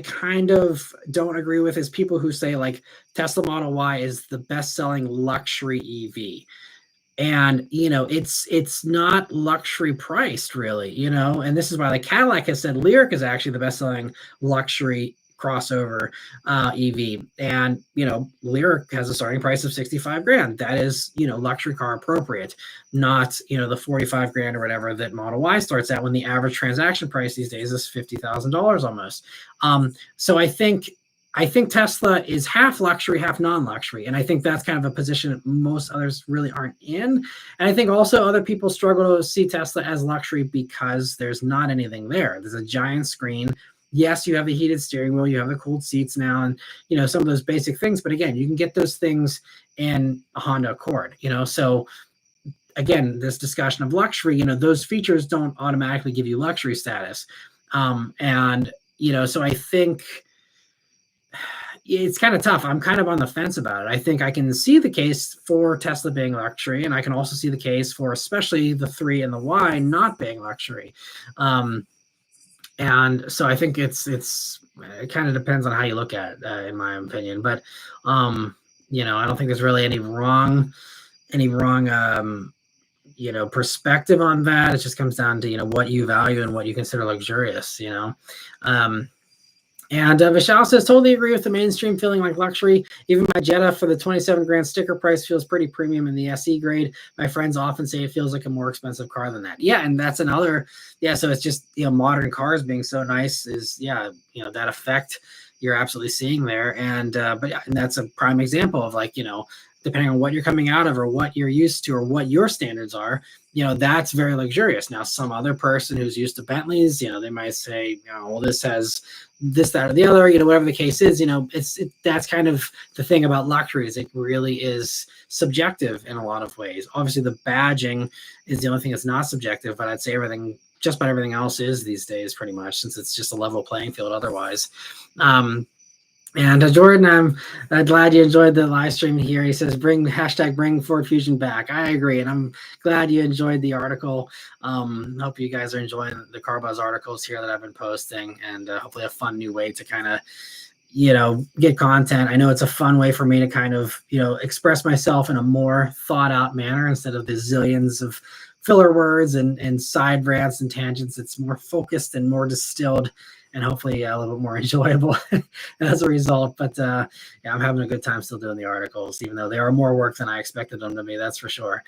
A: kind of don't agree with is people who say like Tesla Model Y is the best-selling luxury EV. And, it's not luxury priced really, and this is why like Cadillac has said Lyriq is actually the best-selling luxury crossover EV. And, Lyriq has a starting price of 65 grand. That is, luxury car appropriate, not, the 45 grand or whatever that Model Y starts at, when the average transaction price these days is $50,000 almost. So I think Tesla is half luxury, half non-luxury. And I think that's kind of a position that most others really aren't in. And I think also other people struggle to see Tesla as luxury because there's not anything there. There's a giant screen. yes, you have the heated steering wheel, you have the cooled seats now, and some of those basic things. But again, you can get those things in a Honda Accord. So again, this discussion of luxury, those features don't automatically give you luxury status. And so I think it's kind of tough. I'm kind of on the fence about it. I think I can see the case for Tesla being luxury, and I can also see the case for especially the 3 and the Y not being luxury. And so I think it kind of depends on how you look at it, in my opinion. But I don't think there's really any wrong perspective on that. It just comes down to what you value and what you consider luxurious. And Vishal says, totally agree with the mainstream feeling like luxury. Even my Jetta for the 27 grand sticker price feels pretty premium in the SE grade. My friends often say it feels like a more expensive car than that. Yeah, and that's another. Yeah, so it's just modern cars being so nice is that effect you're absolutely seeing there. And and that's a prime example of depending on what you're coming out of or what you're used to or what your standards are, that's very luxurious. Now, some other person who's used to Bentleys, they might say, well, this has this, that, or the other, whatever the case is, that's kind of the thing about luxury is it really is subjective in a lot of ways. Obviously, the badging is the only thing that's not subjective, but I'd say just about everything else is these days pretty much, since it's just a level playing field otherwise. And Jordan, I'm glad you enjoyed the live stream here. He says, bring Ford Fusion back. I agree. And I'm glad you enjoyed the article. Hope you guys are enjoying the Car Buzz articles here that I've been posting, and hopefully a fun new way to kind of, get content. I know it's a fun way for me to kind of, express myself in a more thought out manner instead of the zillions of filler words and side rants and tangents. It's more focused and more distilled, and hopefully a little bit more enjoyable as a result. But I'm having a good time still doing the articles, even though they are more work than I expected them to be, that's for sure.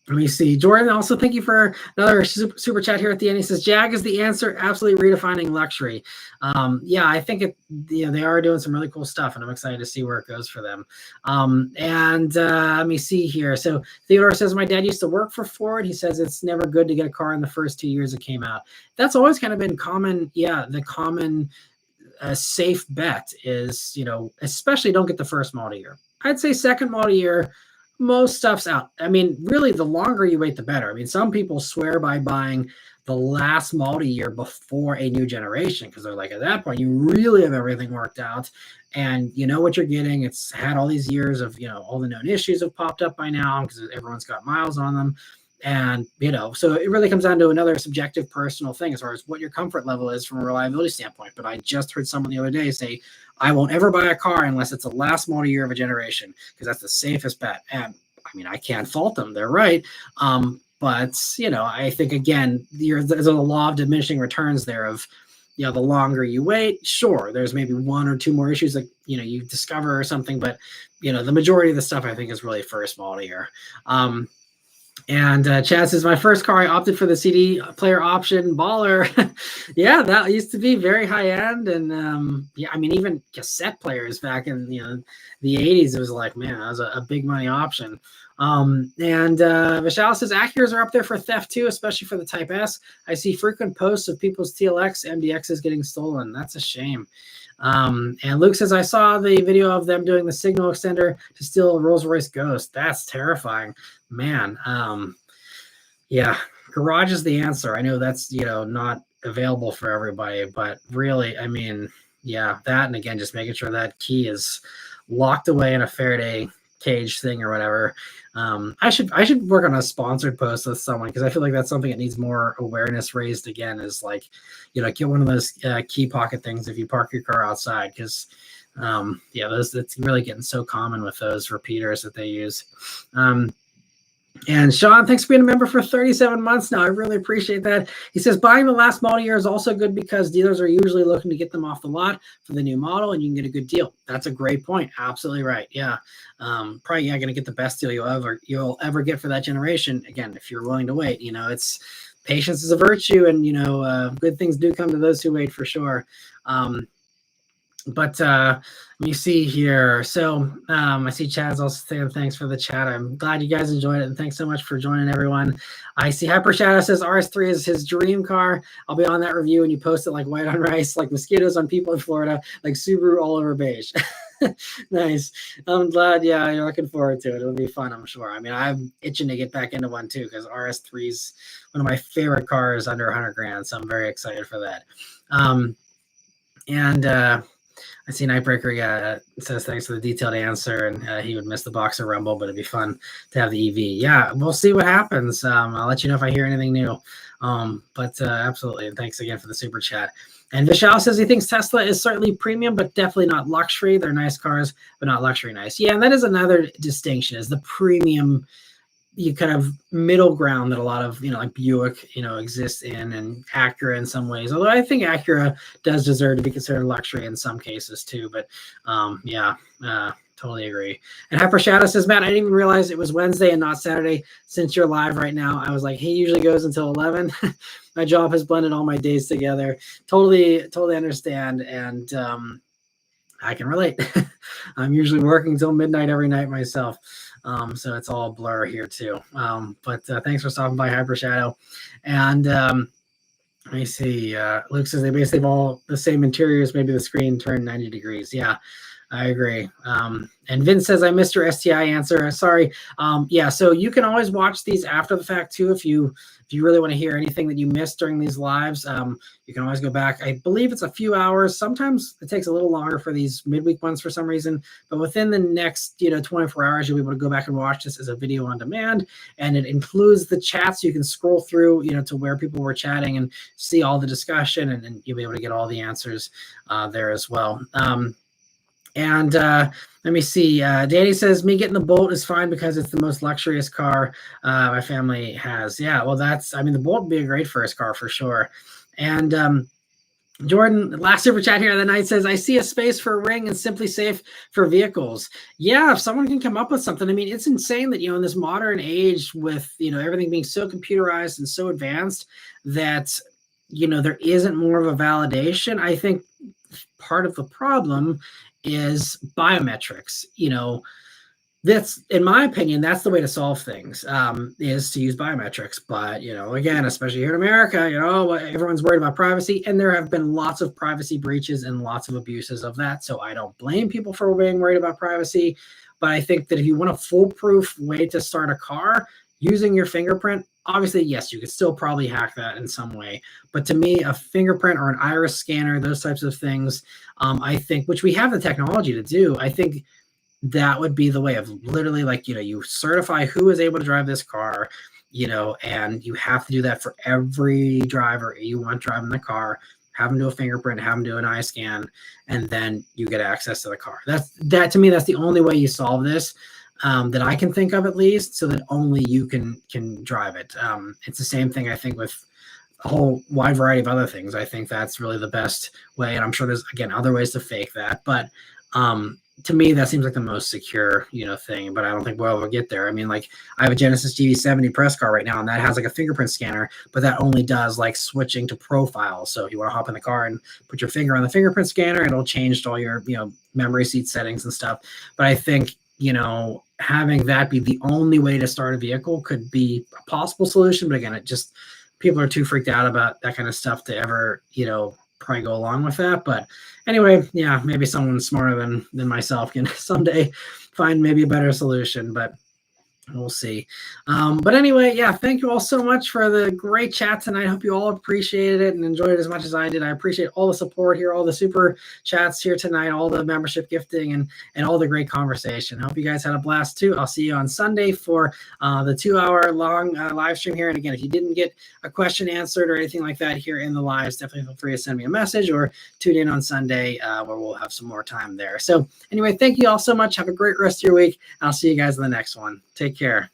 A: Let me see. Jordan, also thank you for another super chat here at the end. He says, Jag is the answer, absolutely redefining luxury. I think they are doing some really cool stuff, and I'm excited to see where it goes for them. Let me see here. So Theodore says, my dad used to work for Ford. He says it's never good to get a car in the first 2 years it came out. That's always kind of been common. Yeah, the common safe bet is, especially don't get the first model year. I'd say second model year, most stuff's out. I mean, really, the longer you wait, the better. I mean, some people swear by buying the last model year before a new generation because they're like, at that point, you really have everything worked out and you know what you're getting. It's had all these years of, all the known issues have popped up by now because everyone's got miles on them. And, so it really comes down to another subjective personal thing as far as what your comfort level is from a reliability standpoint. But I just heard someone the other day say, I won't ever buy a car unless it's the last model year of a generation because that's the safest bet. And I mean, I can't fault them. They're right. But, I think, again, there's a law of diminishing returns there of, the longer you wait, sure, there's maybe one or two more issues that, you discover or something. But, the majority of the stuff I think is really first model year. And Chad says, my first car, I opted for the CD player option. Baller. Yeah, that used to be very high end. And I mean, even cassette players back in the 80s, it was like, man, that was a big money option. Vishal says, Acuras are up there for theft too, especially for the Type S. I see frequent posts of people's TLX, MDXs getting stolen. That's a shame. And Luke says, I saw the video of them doing the signal extender to steal a Rolls-Royce Ghost. That's terrifying, man. Yeah, garage is the answer. I know that's, not available for everybody, but really, I mean, yeah, that. And again, just making sure that key is locked away in a Faraday cage thing or whatever. I should work on a sponsored post with someone because I feel like that's something that needs more awareness raised again is like, get one of those key pocket things if you park your car outside because it's really getting so common with those repeaters that they use. And Sean, thanks for being a member for 37 months now. I really appreciate that. He says, buying the last model year is also good because dealers are usually looking to get them off the lot for the new model and you can get a good deal. That's a great point. Absolutely right. Yeah. Probably going to get the best deal you'll ever get for that generation. Again, if you're willing to wait, it's patience is a virtue and, good things do come to those who wait for sure. But let me see here. So I see Chad's also saying thanks for the chat. I'm glad you guys enjoyed it, and thanks so much for joining, everyone. I see Hyper Shadow says RS3 is his dream car. I'll be on that review, and you post it like white on rice, like mosquitoes on people in Florida, like Subaru all over beige. Nice. I'm glad. Yeah, you're looking forward to it. It'll be fun, I'm sure. I mean, I'm itching to get back into one too, because RS3 is one of my favorite cars under 100 grand. So I'm very excited for that. And I see Nightbreaker says thanks for the detailed answer, and he would miss the Boxer Rumble, but it'd be fun to have the EV. Yeah, we'll see what happens. I'll let you know if I hear anything new. But absolutely, and thanks again for the super chat. And Vishal says he thinks Tesla is certainly premium, but definitely not luxury. They're nice cars, but not luxury nice. Yeah, and that is another distinction, is the premium, you kind of middle ground that a lot of, like Buick, exists in, and Acura in some ways. Although I think Acura does deserve to be considered luxury in some cases too. But yeah, totally agree. And Hyper Shadow says, Matt, I didn't even realize it was Wednesday and not Saturday. Since you're live right now, I was like, he usually goes until 11. My job has blended all my days together. Totally understand. And I can relate. I'm usually working till midnight every night myself. So it's all a blur here too. But thanks for stopping by, Hyper Shadow. And let me see. Luke says they basically have all the same interiors. Maybe the screen turned 90 degrees. Yeah, I agree. And Vince says, I missed your STI answer. Sorry. Yeah, so you can always watch these after the fact too. If you really want to hear anything that you missed during these lives, you can always go back. I believe it's a few hours. Sometimes it takes a little longer for these midweek ones for some reason, but within the next 24 hours, you'll be able to go back and watch this as a video on demand. And it includes the chat, so you can scroll through to where people were chatting and see all the discussion, and you'll be able to get all the answers there as well. And let me see. Danny says, me getting the Bolt is fine because it's the most luxurious car my family has. Yeah, well, the Bolt would be a great first car for sure. And Jordan, last super chat here of the night, says, I see a space for a ring and Simply Safe for vehicles. Yeah, if someone can come up with something. I mean, it's insane that, in this modern age with, everything being so computerized and so advanced that, there isn't more of a validation. I think part of the problem is biometrics. That's, in my opinion, that's the way to solve things, is to use biometrics. But, again, especially here in America, everyone's worried about privacy, and there have been lots of privacy breaches and lots of abuses of that. So I don't blame people for being worried about privacy. But I think that if you want a foolproof way to start a car using your fingerprint, obviously, yes, you could still probably hack that in some way. But to me, a fingerprint or an iris scanner, those types of things, I think, which we have the technology to do, I think that would be the way of literally, like, you certify who is able to drive this car, and you have to do that for every driver you want driving the car. Have them do a fingerprint, have them do an eye scan, and then you get access to the car. That to me, that's the only way you solve this. That I can think of, at least, so that only you can drive it. It's the same thing, I think, with a whole wide variety of other things. I think that's really the best way, and I'm sure there's, again, other ways to fake that. But to me, that seems like the most secure, thing. But I don't think we'll ever get there. I mean, like, I have a Genesis GV70 press car right now, and that has like a fingerprint scanner, but that only does like switching to profile. So if you want to hop in the car and put your finger on the fingerprint scanner, it'll change all your memory seat settings and stuff. But I think having that be the only way to start a vehicle could be a possible solution. But again, people are too freaked out about that kind of stuff to ever, probably go along with that. But anyway, yeah, maybe someone smarter than myself can someday find maybe a better solution. But we'll see. But anyway, yeah, thank you all so much for the great chat tonight. I hope you all appreciated it and enjoyed it as much as I did. I appreciate all the support here, all the super chats here tonight, all the membership gifting, and all the great conversation. I hope you guys had a blast too. I'll see you on Sunday for the 2-hour long live stream here. And again, if you didn't get a question answered or anything like that here in the lives, definitely feel free to send me a message or tune in on Sunday where we'll have some more time there. So anyway, thank you all so much. Have a great rest of your week. I'll see you guys in the next one. Take care.